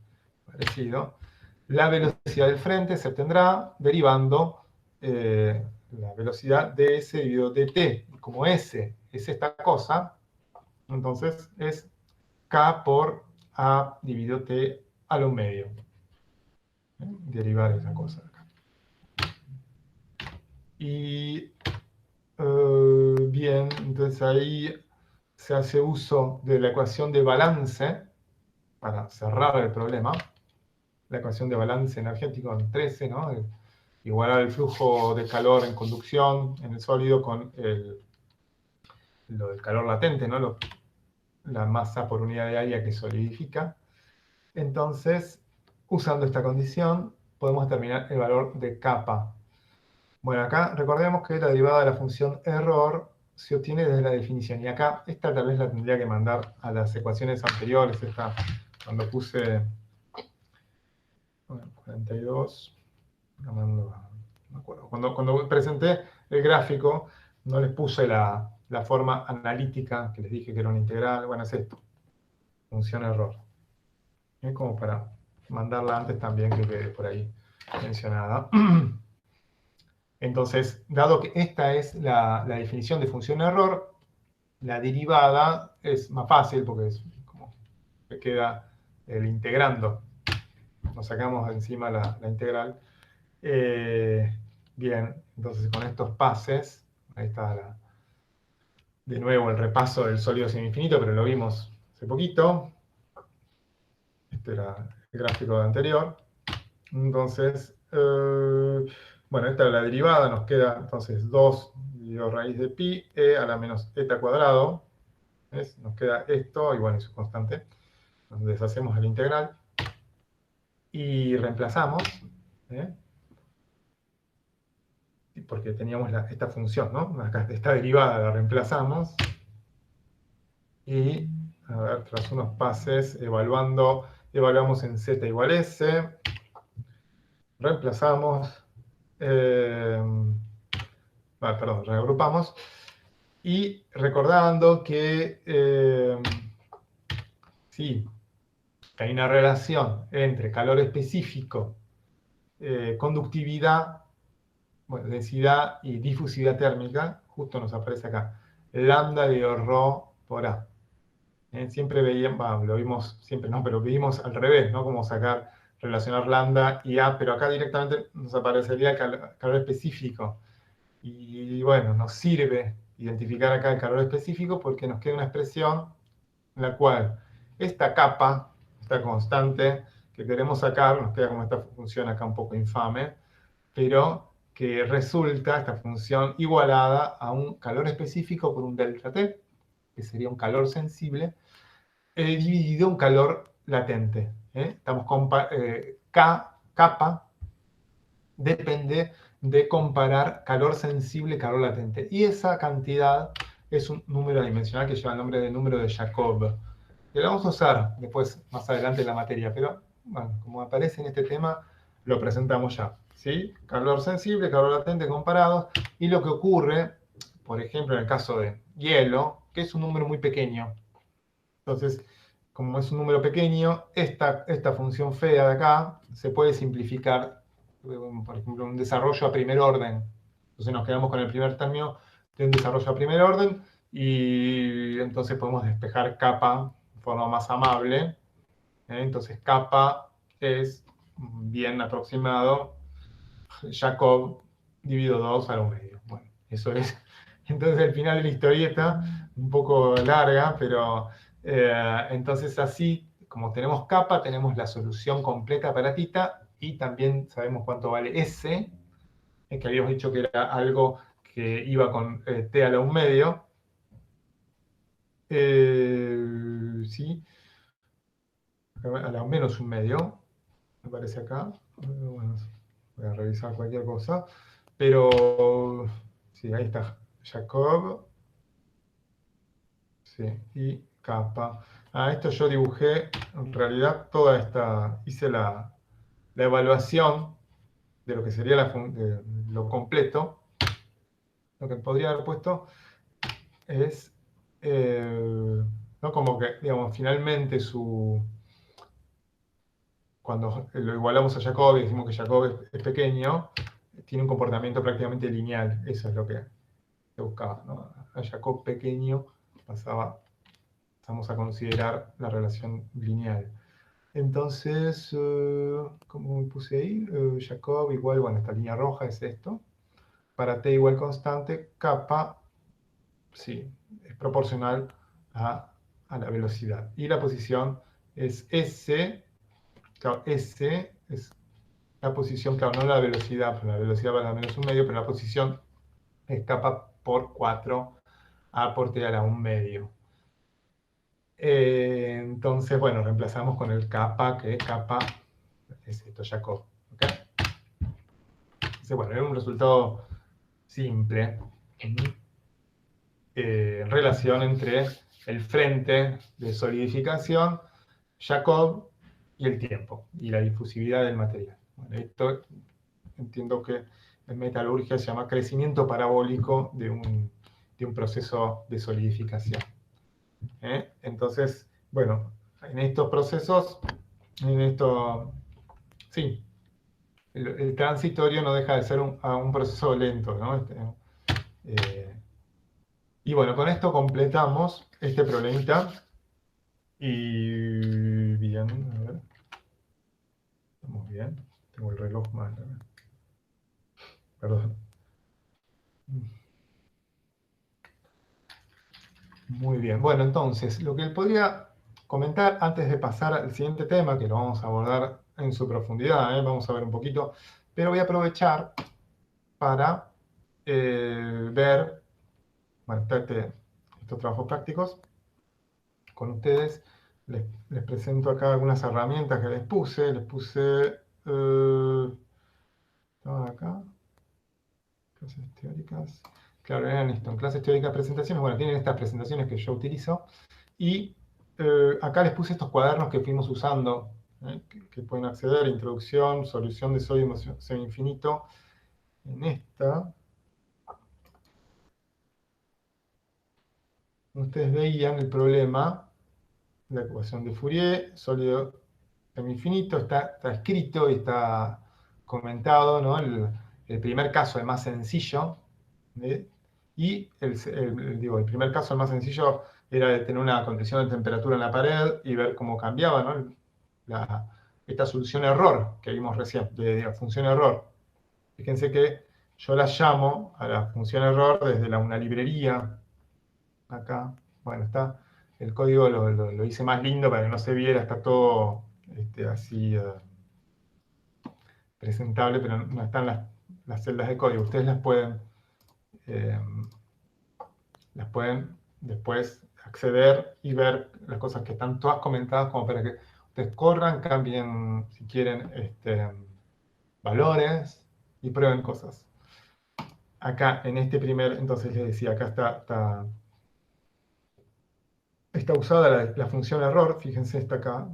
parecido. La velocidad del frente se obtendrá derivando la velocidad de S dividido dt. Y como S es esta cosa, entonces es K por A dividido T a lo medio. Derivar esa cosa de acá. Y bien, entonces ahí se hace uso de la ecuación de balance para cerrar el problema. La ecuación de balance energético en 13, ¿no? Igualar el flujo de calor en conducción en el sólido con lo del calor latente, ¿no? La masa por unidad de área que solidifica. Entonces, usando esta condición, podemos determinar el valor de kappa. Bueno, acá recordemos que la derivada de la función error se obtiene desde la definición. Y acá, esta tal vez la tendría que mandar a las ecuaciones anteriores. Esta, cuando puse 42, no me acuerdo. Cuando presenté el gráfico, no les puse la forma analítica que les dije que era una integral. Bueno, es esto, función error. Es como para mandarla antes también, que quede por ahí mencionada. Entonces, dado que esta es la definición de función error, la derivada es más fácil porque es como que queda el integrando. Nos sacamos de encima la integral. Bien, entonces con estos pases, ahí está de nuevo el repaso del sólido semi-infinito, pero lo vimos hace poquito. Este era el gráfico anterior. Entonces, bueno, esta es la derivada, nos queda entonces 2 dividido raíz de pi, e a la menos eta cuadrado. ¿Ves? Nos queda esto, y bueno, eso es constante. Nos deshacemos el integral y reemplazamos, porque teníamos esta función, ¿no? Acá esta derivada la reemplazamos. Y, a ver, tras unos pases, evaluamos en z igual s. Reemplazamos. Perdón, reagrupamos. Y recordando que sí, hay una relación entre calor específico, conductividad, bueno, densidad y difusividad térmica, justo nos aparece acá, lambda de ρ por A. Siempre veíamos, lo vimos, siempre no, pero vimos al revés, ¿no? Como relacionar lambda y A, pero acá directamente nos aparecería el calor específico. Y bueno, nos sirve identificar acá el calor específico porque nos queda una expresión en la cual esta capa, esta constante que queremos sacar, nos queda como esta función acá un poco infame, pero que resulta esta función igualada a un calor específico por un delta T, que sería un calor sensible, dividido en calor latente. Estamos capa depende de comparar calor sensible y calor latente. Y esa cantidad es un número dimensional que lleva el nombre de número de Jacob. Que lo vamos a usar después, más adelante en la materia, pero bueno, como aparece en este tema, lo presentamos ya. ¿Sí? Calor sensible, calor latente comparados. Y lo que ocurre, por ejemplo, en el caso de hielo, que es un número muy pequeño. Entonces, como es un número pequeño, esta función fea de acá se puede simplificar, por ejemplo, un desarrollo a primer orden. Entonces nos quedamos con el primer término de un desarrollo a primer orden y entonces podemos despejar kappa de forma más amable. Entonces kappa es bien aproximado Jacob dividido 2 a la 1/2. Bueno, eso es. Entonces el final de la historieta, un poco larga, pero entonces así, como tenemos kappa, tenemos la solución completa para tita y también sabemos cuánto vale S, que habíamos dicho que era algo que iba con t a la 1/2. Sí, a la menos 1/2, me parece acá. Bueno, voy a revisar cualquier cosa. Pero, sí, ahí está. Jacob. Sí, y kappa. Esto yo dibujé, en realidad, toda esta, hice la evaluación de lo que sería de lo completo. Lo que podría haber puesto es, ¿no? Como que, digamos, finalmente cuando lo igualamos a Jacob y decimos que Jacob es pequeño, tiene un comportamiento prácticamente lineal. Eso es lo que se buscaba, ¿no? A Jacob pequeño pasamos a considerar la relación lineal. Entonces, ¿cómo me puse ahí? Jacob igual, bueno, esta línea roja es esto. Para t igual constante, kappa, sí, es proporcional a la velocidad. Y la posición es S, claro, S es la posición, claro, no la velocidad, pues la velocidad va a la menos 1/2, pero la posición es kappa por 4 a por t a la 1/2. Entonces, bueno, reemplazamos con el kappa, que kappa es esto, Jacob. ¿Okay? Entonces, bueno, era un resultado simple. Relación entre el frente de solidificación, Jacob, y el tiempo, y la difusividad del material. Bueno, esto entiendo que en metalurgia se llama crecimiento parabólico de un proceso de solidificación. Entonces, bueno, en estos procesos, sí, el transitorio no deja de ser un proceso lento, ¿no? Y bueno, con esto completamos este problemita. Y bien, a ver. Estamos bien. Tengo el reloj mal. Perdón. Muy bien. Bueno, entonces, lo que podría comentar antes de pasar al siguiente tema, que lo vamos a abordar en su profundidad, vamos a ver un poquito, pero voy a aprovechar para ver, bueno, estos trabajos prácticos con ustedes. Les presento acá algunas herramientas que les puse. Acá, clases teóricas. Claro, eran esto, en clases teóricas presentaciones. Bueno, tienen estas presentaciones que yo utilizo. Y acá les puse estos cuadernos que fuimos usando, que pueden acceder, introducción, solución de sodio semi-infinito. En esta, ustedes veían el problema, la ecuación de Fourier, sólido semi-infinito, está escrito y está comentado, ¿no? El primer caso, el más sencillo, y el primer caso, el más sencillo, era de tener una condición de temperatura en la pared y ver cómo cambiaba, ¿no? Esta solución error que vimos recién, de la función error. Fíjense que yo la llamo a la función error desde una librería. Acá, bueno, está. El código lo hice más lindo para que no se viera, está todo así presentable, pero no están las celdas de código. Ustedes eh, las pueden después acceder y ver las cosas que están todas comentadas como para que ustedes corran, cambien si quieren valores y prueben cosas. Acá en este entonces les decía, acá está usada la función error, fíjense, está acá.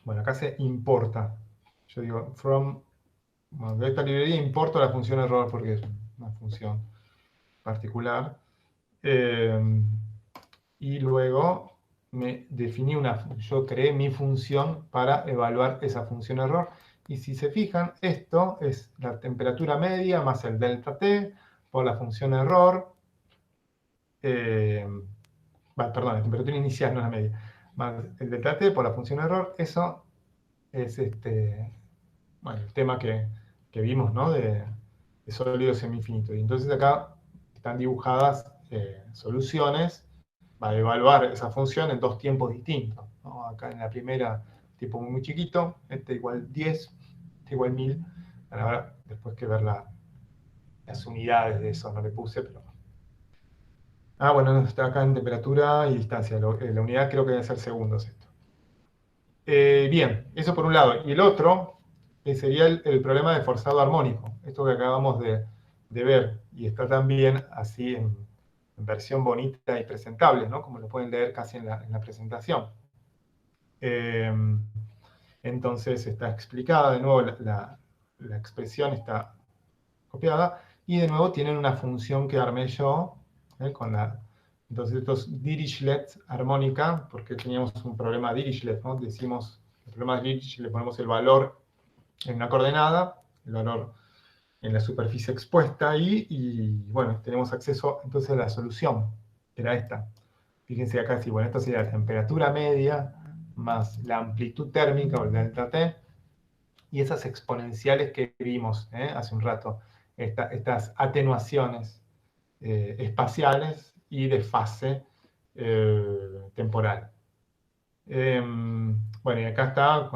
Bueno, acá se importa. Yo digo, de esta librería importo la función error porque es una función particular. Y luego yo creé mi función para evaluar esa función error. Y si se fijan, esto es la temperatura media más el delta T por la función error. Perdón, la temperatura inicial, no la media. Más el delta T por la función error. Eso es bueno, el tema que vimos, ¿no? De sólido semi-infinito. Y entonces acá están dibujadas soluciones para evaluar esa función en dos tiempos distintos, ¿no? Acá en la primera, tipo muy chiquito, este igual 10, este igual 1000. Ahora, después que ver las unidades de eso, no le puse, pero... bueno, está acá en temperatura y distancia. La unidad creo que debe ser segundos esto. Bien, eso por un lado. Y el otro sería el problema de forzado armónico. Esto que acabamos de ver. Y está también así en versión bonita y presentable, ¿no? Como lo pueden leer casi en la presentación. Entonces está explicada, de nuevo la expresión está copiada. Y de nuevo tienen una función que armé yo, entonces estos Dirichlet armónica, porque teníamos un problema Dirichlet, ¿no? Decimos, el problema de Dirichlet, le ponemos el valor en una coordenada, el valor en la superficie expuesta ahí, y bueno, tenemos acceso entonces a la solución, que era esta. Fíjense acá, bueno, esto sería la temperatura media más la amplitud térmica, o el delta T, y esas exponenciales que vimos hace un rato, estas atenuaciones espaciales y de fase temporal. Bueno, y acá está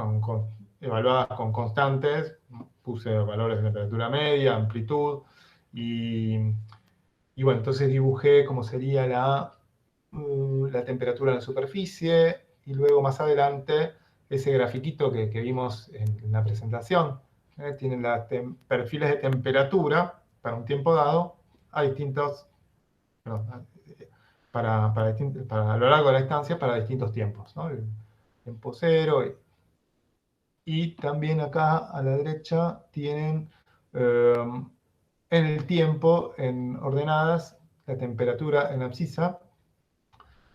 evaluadas con constantes, puse valores de temperatura media, amplitud, y bueno, entonces dibujé cómo sería la temperatura en la superficie, y luego más adelante ese grafiquito que vimos en la presentación. Tienen perfiles de temperatura para un tiempo dado a distintos, perdón, para a lo largo de la estancia para distintos tiempos, ¿no? El tiempo cero. Y también acá a la derecha tienen en el tiempo, en ordenadas, la temperatura en abscisa.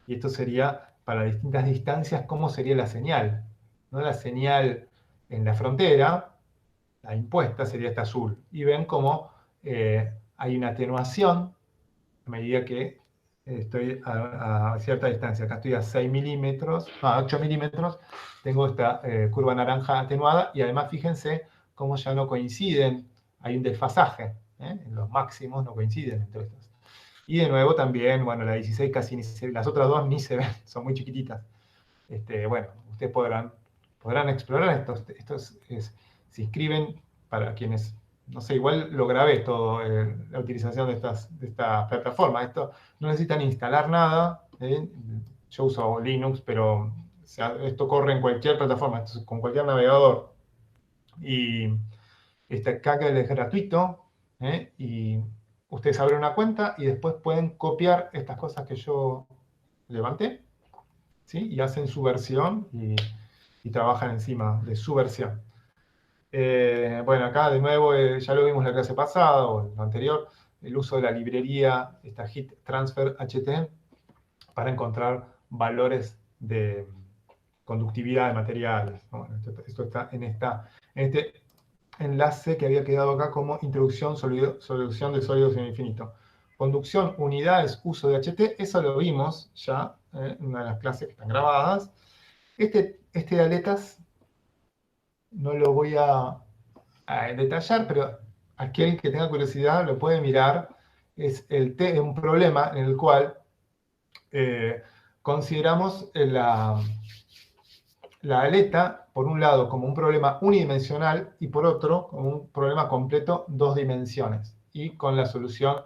Y esto sería para distintas distancias, cómo sería la señal, ¿no? La señal en la frontera, la impuesta, sería esta azul. Y ven cómo hay una atenuación a medida que estoy a cierta distancia. Acá estoy a 6 milímetros, a 8 milímetros, tengo esta curva naranja atenuada, y además fíjense cómo ya no coinciden, hay un desfasaje, en los máximos no coinciden entre estos. Y de nuevo también, bueno, la 16 casi ni se ve, las otras dos ni se ven, son muy chiquititas. Bueno, ustedes podrán explorar estos se inscriben para quienes, no sé, igual lo grabé todo, la utilización de esta plataforma. Esto no necesitan instalar nada. Yo uso Linux, pero esto corre en cualquier plataforma, con cualquier navegador. Y este Kaggle es gratuito, y ustedes abren una cuenta y después pueden copiar estas cosas que yo levanté, ¿sí? Y hacen su versión y trabajan encima de su versión. Bueno, acá de nuevo, ya lo vimos la clase pasada o la anterior, el uso de la librería, esta Heat Transfer HT, para encontrar valores de conductividad de materiales. Bueno, esto está en este enlace que había quedado acá como introducción, solución de sólido semi-infinito. Conducción, unidades, uso de HT, eso lo vimos ya en una de las clases que están grabadas. Este de aletas no lo voy a detallar, pero aquel que tenga curiosidad lo puede mirar. Es un problema en el cual consideramos la aleta, por un lado, como un problema unidimensional y por otro, como un problema completo, dos dimensiones, y con la solución,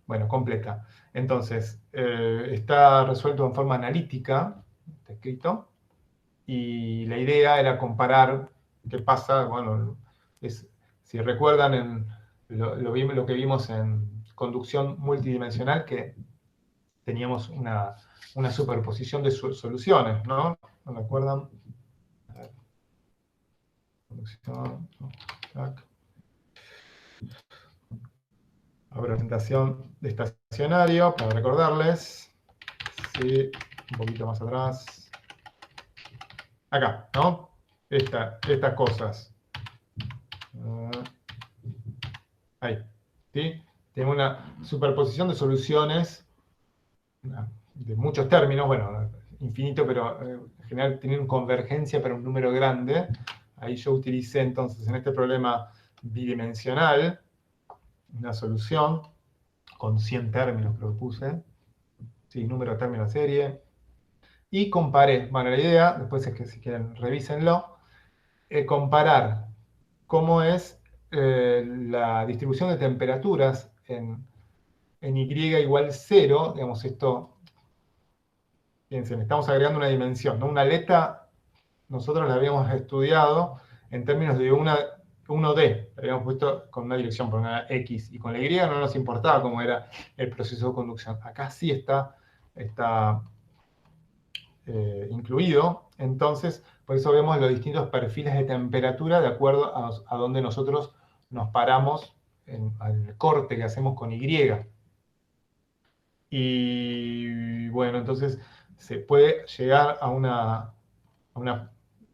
bueno, completa. Entonces, está resuelto en forma analítica, está escrito, y la idea era comparar qué pasa, bueno, si recuerdan lo que vimos en conducción multidimensional, que teníamos una superposición de soluciones, ¿no? ¿No me acuerdan? Conducción, presentación de estacionario, para recordarles. Sí, un poquito más atrás. Acá, ¿no? Estas cosas. Ahí, ¿sí? Tengo una superposición de soluciones de muchos términos, bueno, infinito, pero en general tienen convergencia para un número grande. Ahí yo utilicé entonces en este problema bidimensional una solución con 100 términos, creo que puse. Sí, número de términos de serie. Y comparé, bueno, la idea, después es que si quieren revísenlo, comparar cómo es la distribución de temperaturas en Y igual 0, digamos esto, fíjense, estamos agregando una dimensión, ¿no? Una aleta, nosotros la habíamos estudiado en términos de 1D, la habíamos puesto con una dirección, por una X, y con la Y no nos importaba cómo era el proceso de conducción. Acá sí está incluido, entonces por eso vemos los distintos perfiles de temperatura de acuerdo a donde nosotros nos paramos al corte que hacemos con Y. Y bueno, entonces se puede llegar a una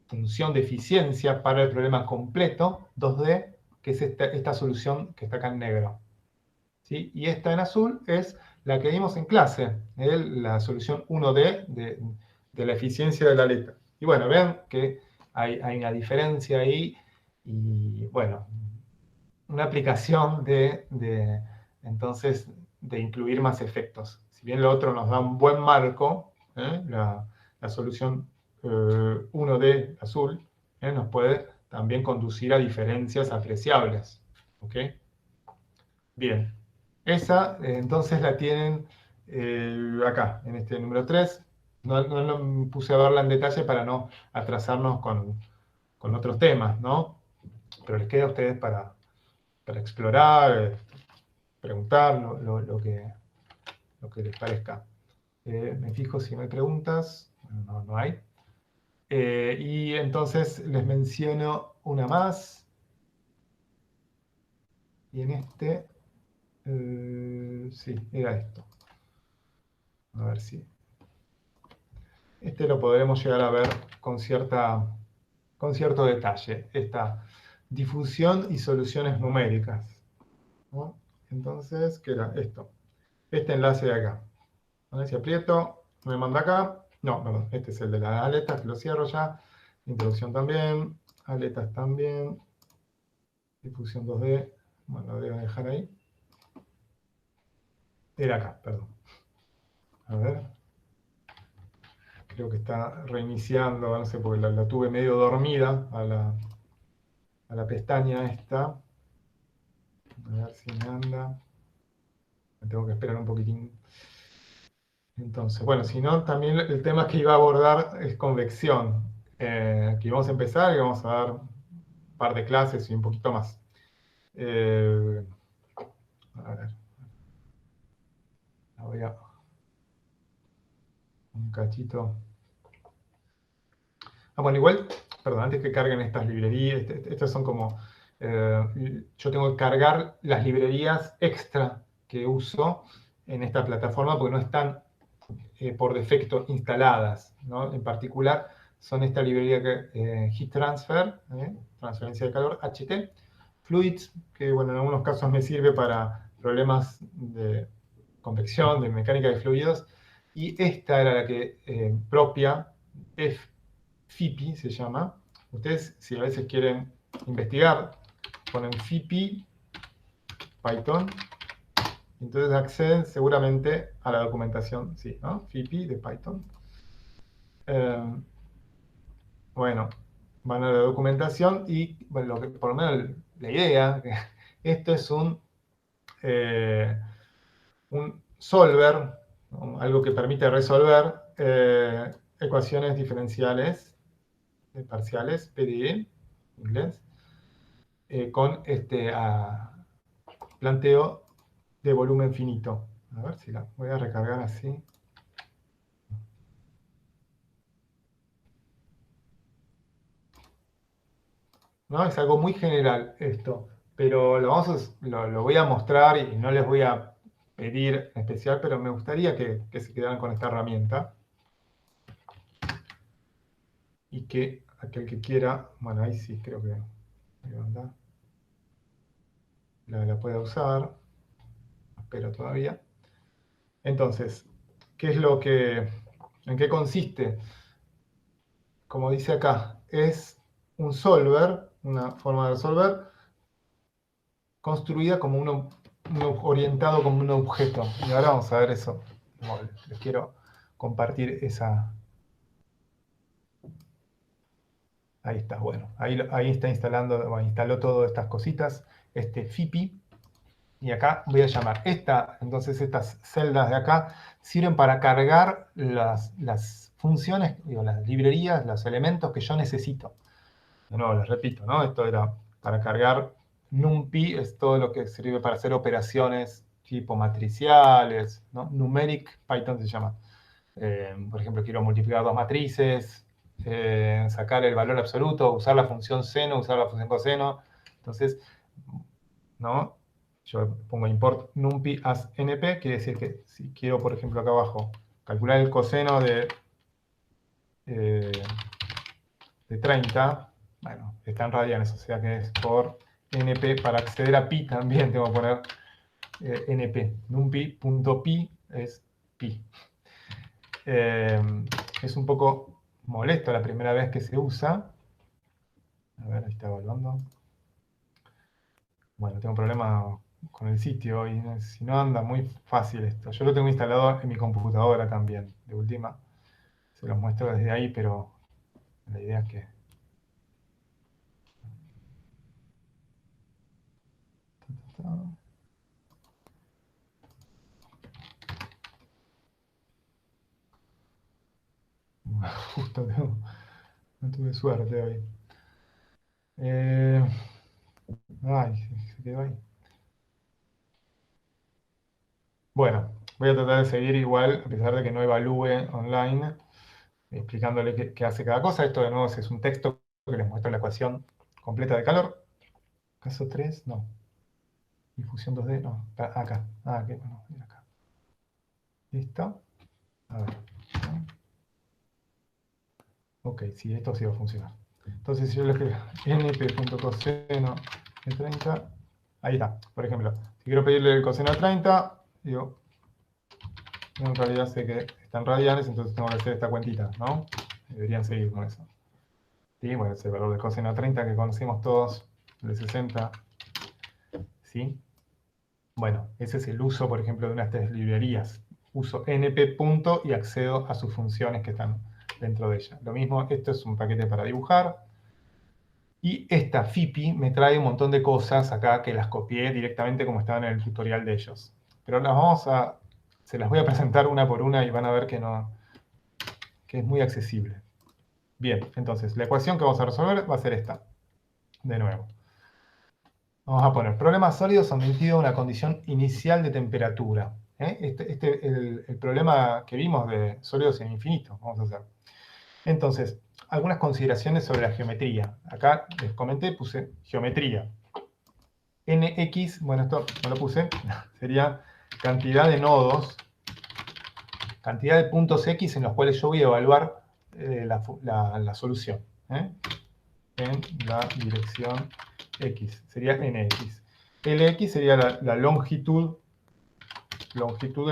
función de eficiencia para el problema completo 2D, que es esta solución que está acá en negro. ¿Sí? Y esta en azul es la que vimos en clase, la solución 1D de la eficiencia de la aleta. Y bueno, ven que hay una diferencia ahí y bueno, una aplicación entonces de incluir más efectos. Si bien lo otro nos da un buen marco, la solución 1D azul nos puede también conducir a diferencias apreciables. ¿Ok? Bien, esa entonces la tienen acá, en este número 3. No me puse a verla en detalle para no atrasarnos con otros temas, ¿no? Pero les queda a ustedes para explorar, preguntar lo que les parezca. Me fijo si no hay preguntas. Bueno, no hay. Y entonces les menciono una más. Y en este, sí, era esto. A ver si. Este lo podremos llegar a ver con cierto detalle. Esta difusión y soluciones numéricas, ¿no? Entonces, ¿qué era esto? Este enlace de acá. A ver si aprieto, me manda acá. No, perdón, este es el de las aletas, que lo cierro ya. Introducción también, aletas también. Difusión 2D, bueno, lo debo dejar ahí. Era acá, perdón. A ver. Creo que está reiniciando, no sé, porque la tuve medio dormida a la pestaña esta. A ver si me anda. Me tengo que esperar un poquitín. Entonces, bueno, si no, también el tema que iba a abordar es convección. Que vamos a empezar y vamos a dar un par de clases y un poquito más. A ver. La voy a... Un cachito. Bueno, igual, perdón, antes que carguen estas librerías, estas son como... yo tengo que cargar las librerías extra que uso en esta plataforma porque no están por defecto instaladas, ¿no? En particular son esta librería Heat Transfer, transferencia de calor, HT, Fluids, que bueno, en algunos casos me sirve para problemas de convección, de mecánica de fluidos, y esta era la que propia, FIPI se llama. Ustedes, si a veces quieren investigar, ponen FIPI, Python, entonces acceden seguramente a la documentación, sí, ¿no? FIPI de Python. Bueno, van a la documentación y, bueno, por lo menos la idea, esto es un solver, ¿no? Algo que permite resolver ecuaciones diferenciales parciales, PDE, en inglés, con este planteo de volumen finito. A ver si la voy a recargar así. ¿No? Es algo muy general esto, pero lo voy a mostrar y no les voy a pedir en especial, pero me gustaría que se quedaran con esta herramienta. y que aquel que quiera, bueno, ahí sí creo que la pueda usar. Espero todavía. Entonces, ¿qué es en qué consiste? Como dice acá, es un solver, una forma de resolver, construida como orientado como un objeto. Y ahora vamos a ver eso. Bueno, les quiero compartir esa. Ahí está, bueno. Ahí está instalando, bueno, instaló todas estas cositas, este FIPI. Y acá voy a llamar entonces estas celdas de acá sirven para cargar las funciones, digo, las librerías, los elementos que yo necesito. De nuevo, les repito, ¿no? Esto era para cargar NumPy, es todo lo que sirve para hacer operaciones tipo matriciales, ¿no? Numeric Python se llama. Por ejemplo, quiero multiplicar dos matrices, sacar el valor absoluto, usar la función seno, usar la función coseno. Entonces, ¿no? Yo pongo import numpy as np, quiere decir que si quiero, por ejemplo, acá abajo, calcular el coseno de 30, bueno, está en radianes, o sea que es por np. Para acceder a pi también tengo que poner np. numpy.pi es pi. Es un poco molesto la primera vez que se usa. A ver, ahí está evaluando. Bueno, tengo un problema con el sitio y si no anda muy fácil esto. Yo lo tengo instalado en mi computadora también. De última, se los muestro desde ahí, pero la idea es que... Justo no tuve suerte hoy. Ay, se quedó ahí. Bueno, voy a tratar de seguir igual, a pesar de que no evalúe online, explicándole qué hace cada cosa. Esto de nuevo es un texto que les muestra la ecuación completa de calor. Caso 3, no. Difusión 2D, no. Acá. Ah, ¿qué? No, mira acá. ¿Listo? A ver. Ok, sí, esto sí va a funcionar. Entonces, si yo le escribo np.coseno de 30, ahí está. Por ejemplo, si quiero pedirle el coseno de 30, digo, en realidad sé que están radianes, entonces tengo que hacer esta cuentita, ¿no? Deberían seguir con eso. Sí, bueno, es el valor del coseno de 30 que conocemos todos, de 60. ¿Sí? Bueno, ese es el uso, por ejemplo, de unas tres librerías. Uso np. Y accedo a sus funciones que están dentro de ella. Lo mismo, esto es un paquete para dibujar. Y esta FIPI me trae un montón de cosas acá que las copié directamente como estaban en el tutorial de ellos. Pero se las voy a presentar una por una y van a ver que es muy accesible. Bien, entonces la ecuación que vamos a resolver va a ser esta. De nuevo. Vamos a poner problemas sólidos sometidos a una condición inicial de temperatura. El problema que vimos de sólidos en infinito, vamos a hacer. Entonces, algunas consideraciones sobre la geometría. Acá les comenté, puse geometría. Nx, bueno, esto no lo puse, sería cantidad de nodos, cantidad de puntos X en los cuales yo voy a evaluar la solución. En la dirección X, sería Nx. Lx sería la longitud del objeto,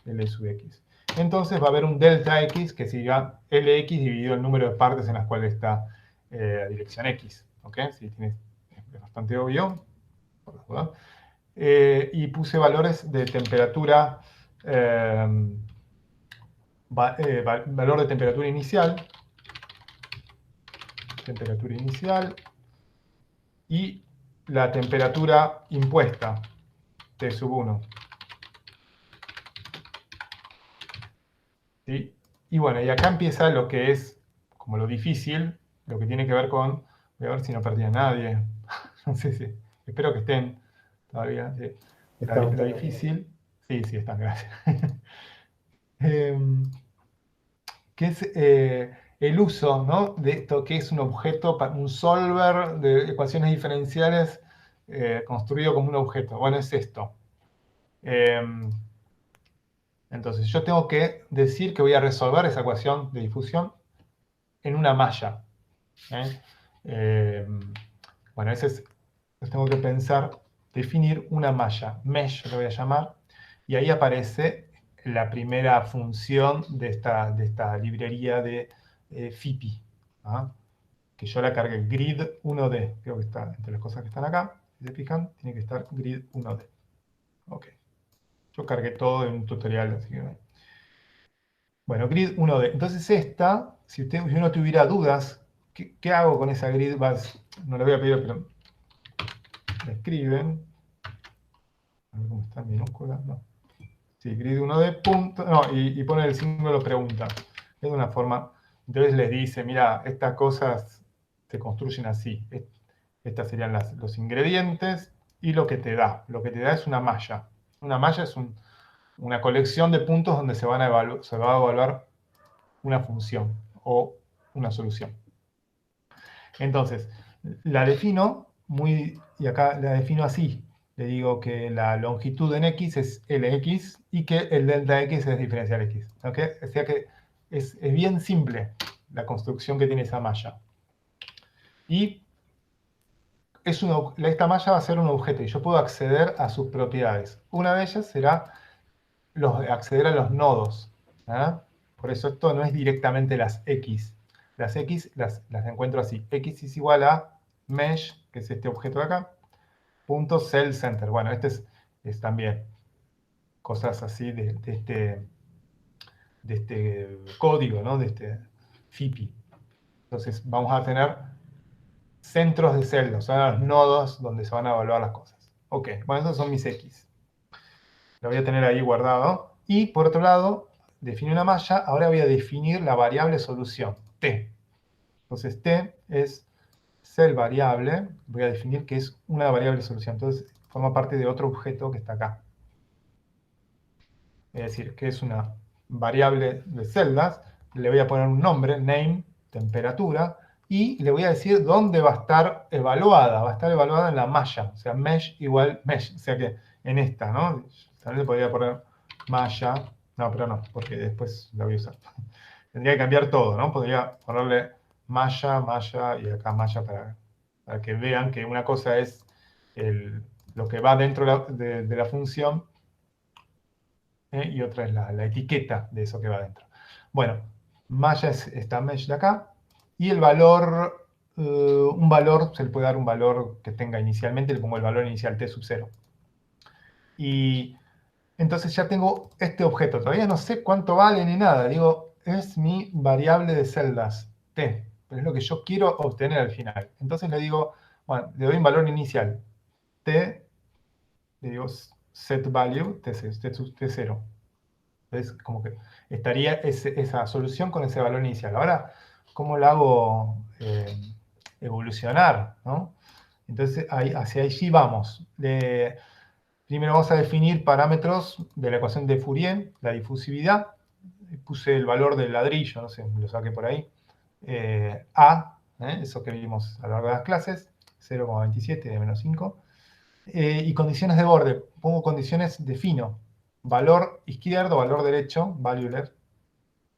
L sub X. Entonces va a haber un delta X que sería Lx dividido el número de partes en las cuales está la dirección X. ¿Ok? Sí, es bastante obvio. Y puse valores de temperatura, valor de temperatura inicial, y la temperatura impuesta, T sub 1. ¿Sí? Y bueno, y acá empieza lo que es como lo difícil, lo que tiene que ver con, voy a ver si no perdí a nadie, no sé si, espero que estén todavía, sí. Lo difícil, sí, están, gracias. Que es el uso, ¿no?, de esto que es un objeto, un solver de ecuaciones diferenciales construido como un objeto. Bueno, es esto. Entonces yo tengo que decir que voy a resolver esa ecuación de difusión en una malla. ¿Eh? Bueno, entonces tengo que pensar, definir una malla, mesh lo voy a llamar, y ahí aparece la primera función de esta librería de FIPI, ¿ah? Que yo la cargué grid 1D, creo que está entre las cosas que están acá, si se fijan, tiene que estar grid 1D. Ok, yo cargué todo en un tutorial, así que... Bueno, grid 1D. Entonces esta, si uno tuviera dudas, ¿qué hago con esa grid? No le voy a pedir, pero me escriben. A ver cómo está en minúscula. No. Sí, grid 1D, punto. No, y pone el símbolo pregunta. Es una forma. Entonces les dice, mira, estas cosas se construyen así. Estas serían los ingredientes y lo que te da. Lo que te da es una malla. Una malla es una colección de puntos donde se va a evaluar una función o una solución. Entonces, la defino y acá la defino así. Le digo que la longitud en x es Lx y que el delta x es diferencial x. ¿Okay? O sea que es bien simple la construcción que tiene esa malla. Y esta malla va a ser un objeto y yo puedo acceder a sus propiedades. Una de ellas será acceder a los nodos. ¿Ah? Por eso esto no es directamente las x. Las x las encuentro así. X es igual a mesh, que es este objeto de acá, punto cell center. Bueno, este es también cosas así de este código, ¿no? De este FIPI. Entonces vamos a tener centros de celdas, o sea, los nodos donde se van a evaluar las cosas. Ok, bueno, esos son mis x. Lo voy a tener ahí guardado. Y por otro lado, define una malla. Ahora voy a definir la variable solución, t. Entonces, t es cell variable. Voy a definir que es una variable solución. Entonces, forma parte de otro objeto que está acá. Es decir, que es una variable de celdas. Le voy a poner un nombre, name, temperatura, y le voy a decir dónde va a estar evaluada. Va a estar evaluada en la malla. O sea, mesh igual mesh. O sea que en esta, ¿no? También le podría poner malla. No, pero no, porque después la voy a usar. Tendría que cambiar todo, ¿no? Podría ponerle malla, malla y acá malla para que vean que una cosa es lo que va dentro de la función y otra es la etiqueta de eso que va dentro. Bueno, malla es esta mesh de acá y el valor, un valor, se le puede dar un valor que tenga inicialmente, le pongo el valor inicial t sub 0. Y entonces ya tengo este objeto, todavía no sé cuánto vale ni nada, digo, es mi variable de celdas, t, pero es lo que yo quiero obtener al final. Entonces le digo, bueno, le doy un valor inicial, t, le digo set value, t0. Entonces, como que estaría esa solución con ese valor inicial. Ahora, ¿cómo la hago evolucionar? ¿No? Entonces, hacia allí vamos. Primero vamos a definir parámetros de la ecuación de Fourier, la difusividad. Puse el valor del ladrillo, no sé, lo saqué por ahí. A, eso que vimos a lo largo de las clases, 0,27 de menos 5. Y condiciones de borde, pongo condiciones, defino valor izquierdo, valor derecho, valueler,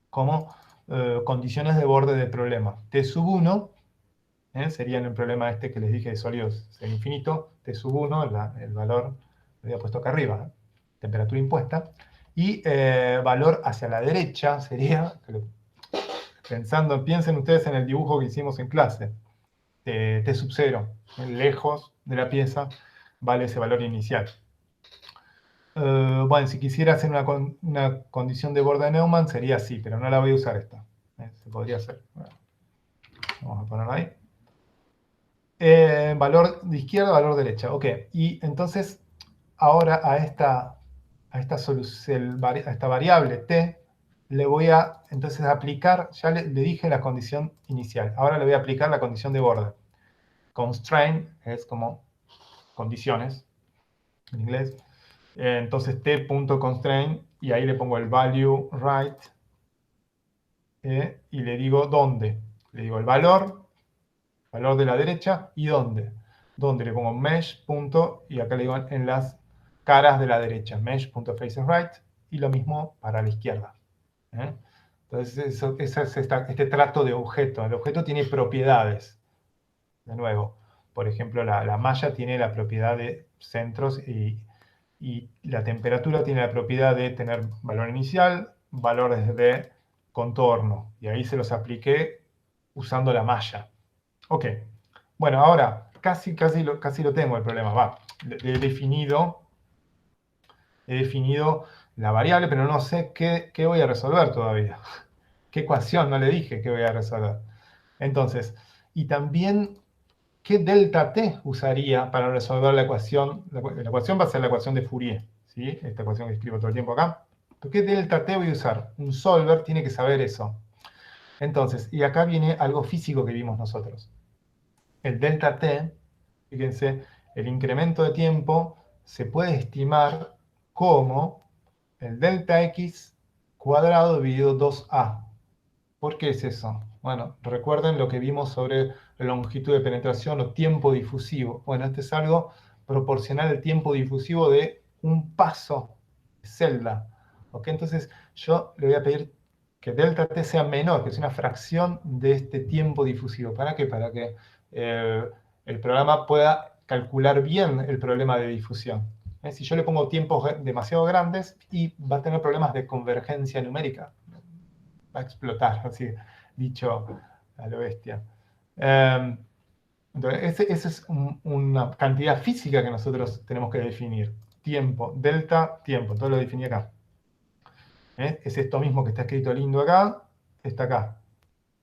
como condiciones de borde del problema. T sub 1 sería en el problema este que les dije de sólidos ser infinito, T sub 1, el valor, lo había puesto acá arriba, temperatura impuesta, y valor hacia la derecha sería, piensen ustedes en el dibujo que hicimos en clase, T sub 0, lejos de la pieza, vale ese valor inicial. Bueno, si quisiera hacer una condición de borde de Neumann sería así, pero no la voy a usar esta. Se podría hacer. Bueno, vamos a ponerla ahí. Valor de izquierda, valor derecha. Ok, y entonces ahora a esta variable t le voy a entonces aplicar, ya le dije la condición inicial, ahora le voy a aplicar la condición de borde. Constraint es como condiciones en inglés. Entonces t.constraint y ahí le pongo el value right y le digo dónde. Le digo el valor de la derecha y dónde. Dónde le pongo mesh. Y acá le digo en las caras de la derecha, mesh.facesRight. y lo mismo para la izquierda. Entonces, eso es este trato de objeto. El objeto tiene propiedades. De nuevo, por ejemplo, la malla tiene la propiedad de centros y la temperatura tiene la propiedad de tener valor inicial, valores de contorno. Y ahí se los apliqué usando la malla. Ok. Bueno, ahora casi lo tengo el problema. Va, he definido la variable, pero no sé qué voy a resolver todavía. ¿Qué ecuación? No le dije que voy a resolver. Entonces, y también, ¿qué delta t usaría para resolver la ecuación? La ecuación va a ser la ecuación de Fourier, ¿sí? Esta ecuación que escribo todo el tiempo acá. ¿Qué delta t voy a usar? Un solver tiene que saber eso. Entonces, y acá viene algo físico que vimos nosotros. El delta t, fíjense, el incremento de tiempo se puede estimar como el delta x cuadrado dividido 2a. ¿Por qué es eso? Bueno, recuerden lo que vimos sobre la longitud de penetración o tiempo difusivo. Bueno, este es algo proporcional al tiempo difusivo de un paso de celda. ¿Ok? Entonces yo le voy a pedir que delta t sea menor, que sea una fracción de este tiempo difusivo. ¿Para qué? Para que el programa pueda calcular bien el problema de difusión. Si yo le pongo tiempos demasiado grandes, y va a tener problemas de convergencia numérica. Va a explotar, así dicho a lo bestia. Entonces, esa es una cantidad física que nosotros tenemos que definir. Tiempo, delta, tiempo. Entonces lo definí acá. Es esto mismo que está escrito lindo acá, está acá.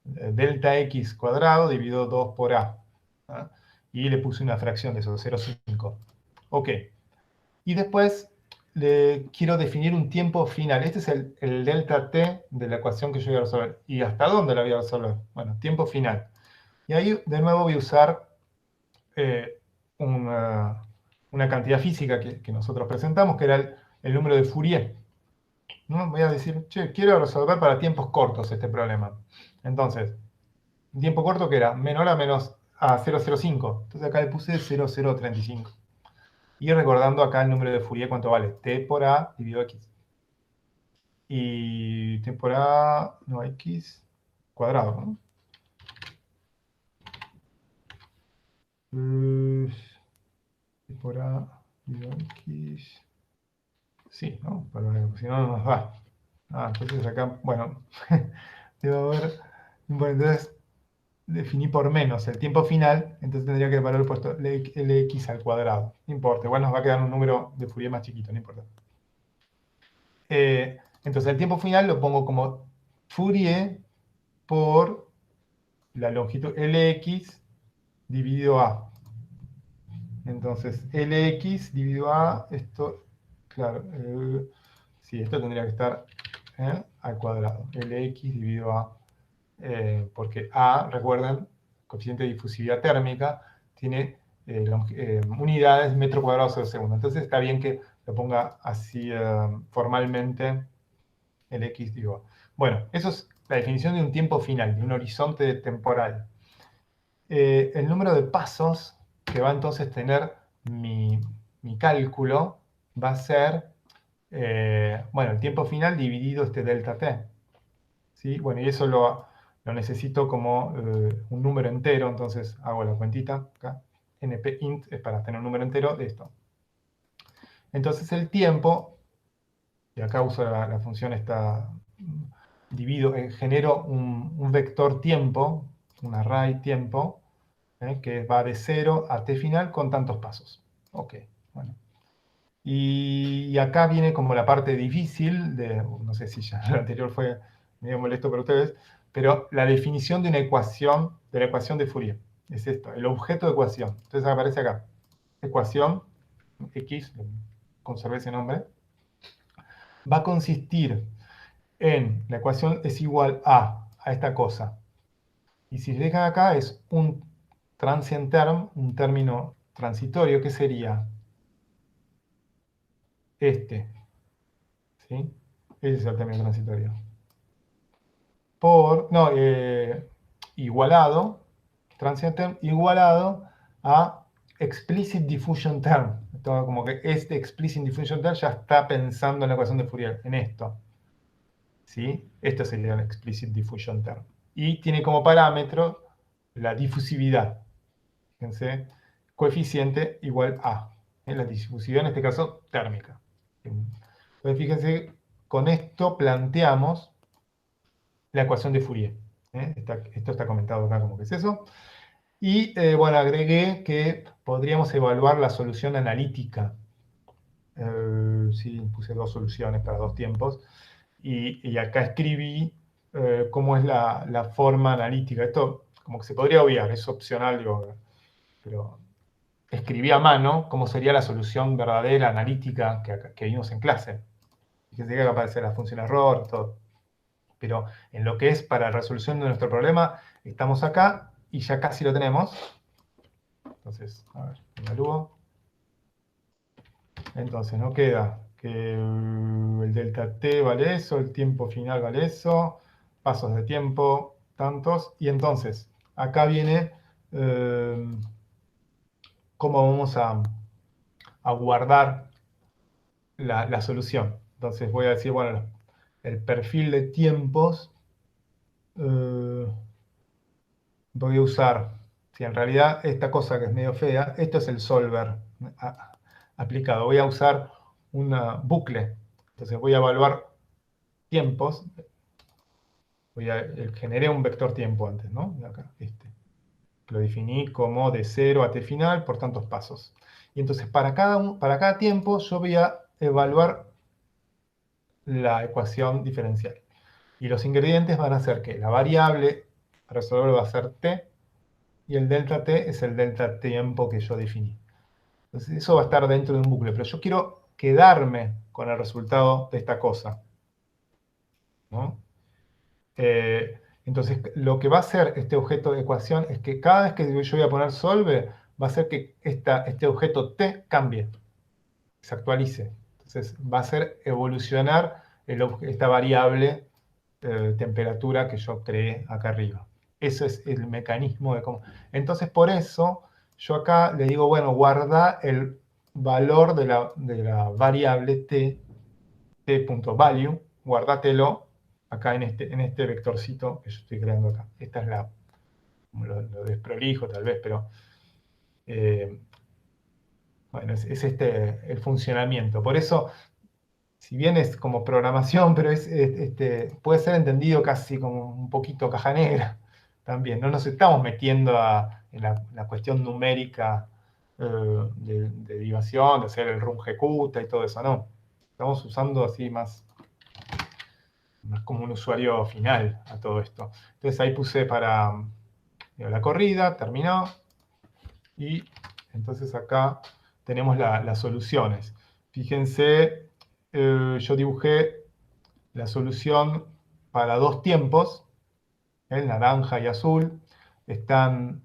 Delta x cuadrado dividido 2 por a. Y le puse una fracción de eso, 0,5. Ok. Y después le quiero definir un tiempo final. Este es el delta t de la ecuación que yo voy a resolver. ¿Y hasta dónde la voy a resolver? Bueno, tiempo final. Y ahí de nuevo voy a usar una cantidad física que nosotros presentamos, que era el número de Fourier. ¿No? Voy a decir, che, quiero resolver para tiempos cortos este problema. Entonces, un tiempo corto que era menor a menos a 0,05. Entonces acá le puse 0,035. Y recordando acá el número de Fourier, ¿cuánto vale? T por A dividido X. Y T por A, no, X cuadrado, ¿no? T por A dividido X. Sí, ¿no? Pero si no, no nos da. Entonces acá, bueno, debe haber... Bueno, entonces definí por menos el tiempo final, entonces tendría que haber puesto Lx al cuadrado. No importa, igual nos va a quedar un número de Fourier más chiquito, no importa. Entonces el tiempo final lo pongo como Fourier por la longitud Lx dividido A. Entonces Lx dividido A, esto, claro, sí, esto tendría que estar al cuadrado. Lx dividido A, porque A, recuerden, coeficiente de difusividad térmica, tiene unidades metro cuadrado sobre segundo. Entonces está bien que lo ponga así formalmente el X digo. Bueno, eso es la definición de un tiempo final, de un horizonte temporal. El número de pasos que va entonces a tener mi cálculo va a ser, bueno, el tiempo final dividido este delta t. ¿Sí? Bueno, y eso lo necesito como un número entero, entonces hago la cuentita acá. npint es para tener un número entero de esto. Entonces el tiempo, y acá uso la función esta, genero un vector tiempo, un array tiempo, que va de 0 a t final con tantos pasos. Ok, bueno. Y acá viene como la parte difícil, no sé si ya lo anterior fue medio molesto para ustedes, pero la definición de una ecuación, de la ecuación de Fourier. Es esto, el objeto de ecuación. Entonces aparece acá, ecuación, X, conservé ese nombre, va a consistir en, la ecuación es igual a esta cosa. Y si se fijan acá es un transient term, un término transitorio, que sería este. ¿Sí? Ese es el término transitorio. Igualado, transient term igualado a explicit diffusion term. Todo como que este explicit diffusion term ya está pensando en la ecuación de Fourier, en esto. ¿Sí? Esto sería el explicit diffusion term. Y tiene como parámetro la difusividad. Fíjense, coeficiente igual a. La difusividad en este caso térmica. Entonces fíjense, con esto planteamos la ecuación de Fourier. Esto está comentado acá como que es eso. Y bueno, agregué que podríamos evaluar la solución analítica. Sí, puse dos soluciones para dos tiempos. Y acá escribí cómo es la forma analítica. Esto como que se podría obviar, es opcional, digo, pero escribí a mano cómo sería la solución verdadera analítica que vimos en clase. Fíjense que acá aparece la función error, todo. Pero en lo que es para resolución de nuestro problema, estamos acá y ya casi lo tenemos. Entonces, a ver, evalúo. Entonces, no queda que el delta t vale eso, el tiempo final vale eso, pasos de tiempo, tantos. Y entonces, acá viene cómo vamos a guardar la solución. Entonces voy a decir, bueno, el perfil de tiempos voy a usar, si en realidad esta cosa que es medio fea, esto es el solver aplicado. Voy a usar una bucle. Entonces voy a evaluar tiempos. Generé un vector tiempo antes, ¿no? Acá, este. Lo definí como de 0 a t final por tantos pasos. Y entonces para cada tiempo yo voy a evaluar la ecuación diferencial. Y los ingredientes van a ser que la variable para resolverlo va a ser t, y el delta t es el delta tiempo que yo definí. Entonces eso va a estar dentro de un bucle, pero yo quiero quedarme con el resultado de esta cosa, ¿no? Entonces lo que va a hacer este objeto de ecuación es que cada vez que yo voy a poner solve, va a hacer que este objeto t cambie, se actualice. Entonces va a hacer evolucionar esta variable temperatura que yo creé acá arriba. Eso es el mecanismo de cómo. Entonces, por eso, yo acá le digo, bueno, guarda el valor de la variable t.value, guárdatelo acá en este vectorcito que yo estoy creando acá. Esta es lo desprolijo tal vez, pero bueno, es el funcionamiento. Por eso, si bien es como programación, pero puede ser entendido casi como un poquito caja negra también. No nos estamos metiendo en la cuestión numérica de derivación, de hacer el run ejecuta y todo eso, no. Estamos usando así más como un usuario final a todo esto. Entonces ahí puse para la corrida, terminó, y entonces acá tenemos las soluciones. Fíjense, yo dibujé la solución para dos tiempos, el naranja y azul, están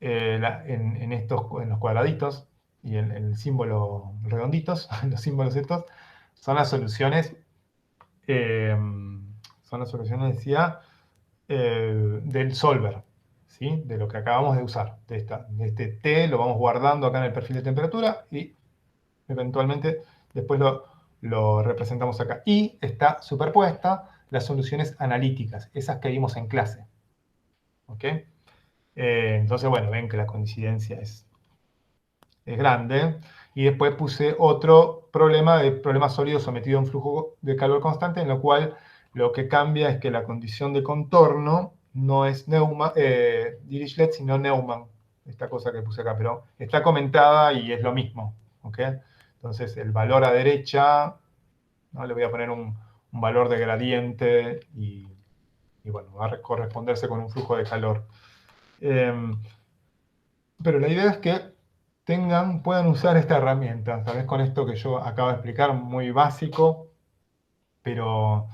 en los cuadraditos y en el símbolo redonditos, los símbolos estos, son las soluciones, decía, del solver, ¿sí? De lo que acabamos de usar, de este T, lo vamos guardando acá en el perfil de temperatura y eventualmente después lo representamos acá. Y está superpuesta las soluciones analíticas, esas que vimos en clase. ¿Ok? Entonces, bueno, ven que la coincidencia es grande. Y después puse otro problema de problema sólido sometido a un flujo de calor constante, en lo cual lo que cambia es que la condición de contorno no es Dirichlet, sino Neumann, esta cosa que puse acá, pero está comentada y es lo mismo. ¿Ok? Entonces, el valor a derecha, ¿no? Le voy a poner un valor de gradiente y bueno, va a corresponderse con un flujo de calor. Pero la idea es que puedan usar esta herramienta, tal vez con esto que yo acabo de explicar, muy básico, pero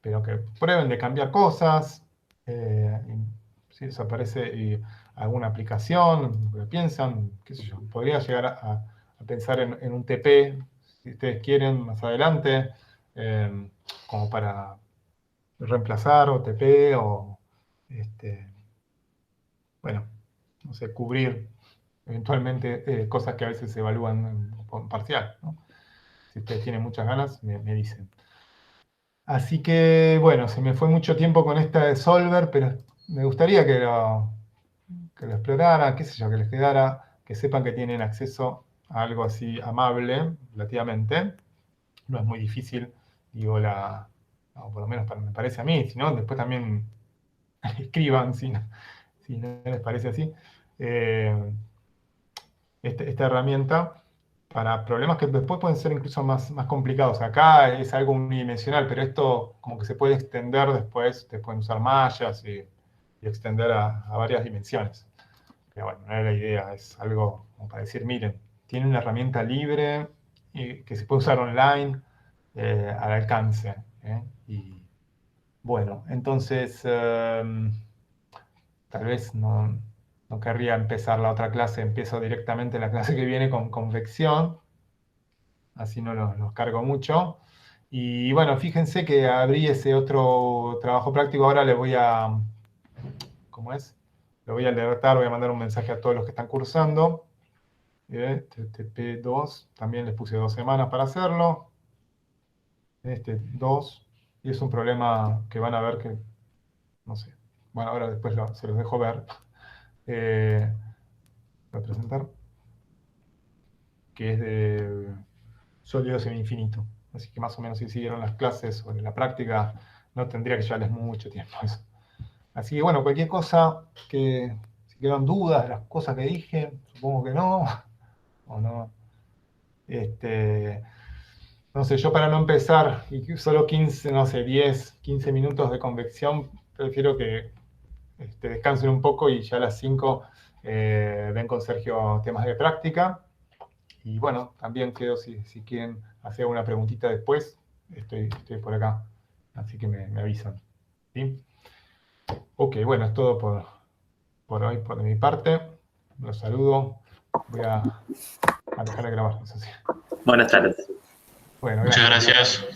que prueben de cambiar cosas, si les aparece alguna aplicación, que piensan, qué sé yo, podría llegar a pensar en un TP, si ustedes quieren, más adelante, como para reemplazar OTP o, bueno, no sé, cubrir eventualmente cosas que a veces se evalúan en parcial, ¿no? Si ustedes tienen muchas ganas, me dicen. Así que, bueno, se me fue mucho tiempo con esta de Solver, pero me gustaría que lo exploraran, qué sé yo, que les quedara, que sepan que tienen acceso a algo así amable, relativamente. No es muy difícil, digo, no, por lo menos me parece a mí, si no, después también escriban si no les parece así. Eh, esta herramienta para problemas que después pueden ser incluso más complicados. Acá es algo unidimensional, pero esto como que se puede extender después, te pueden usar mallas y extender a varias dimensiones. Pero bueno, no era la idea, es algo como para decir, miren, tiene una herramienta libre y que se puede usar online al alcance. Y bueno, entonces tal vez no querría empezar la otra clase, empiezo directamente la clase que viene con convección, así no los cargo mucho. Y bueno, fíjense que abrí ese otro trabajo práctico, ahora le voy a, ¿cómo es? Lo voy a alertar, voy a mandar un mensaje a todos los que están cursando. TTP2, también les puse 2 semanas para hacerlo. 2, y es un problema que van a ver que, no sé, bueno, ahora después se los dejo ver. Voy a presentar, que es de sólido semi-infinito. Así que más o menos si siguieron las clases o en la práctica, no tendría que llevarles mucho tiempo eso. Así que bueno, cualquier cosa que, si quedan dudas de las cosas que dije, supongo que no, o no. No sé, yo para no empezar, y solo 15, no sé, 10, 15 minutos de convección, prefiero que descansen un poco y ya a las 5 ven con Sergio temas de práctica. Y bueno, también quedo si quieren hacer una preguntita después, estoy por acá. Así que me avisan. ¿Sí? Ok, bueno, es todo por hoy, por mi parte. Los saludo. Voy a dejar de grabar, eso sí. Buenas tardes. Bueno, Muchas gracias. gracias.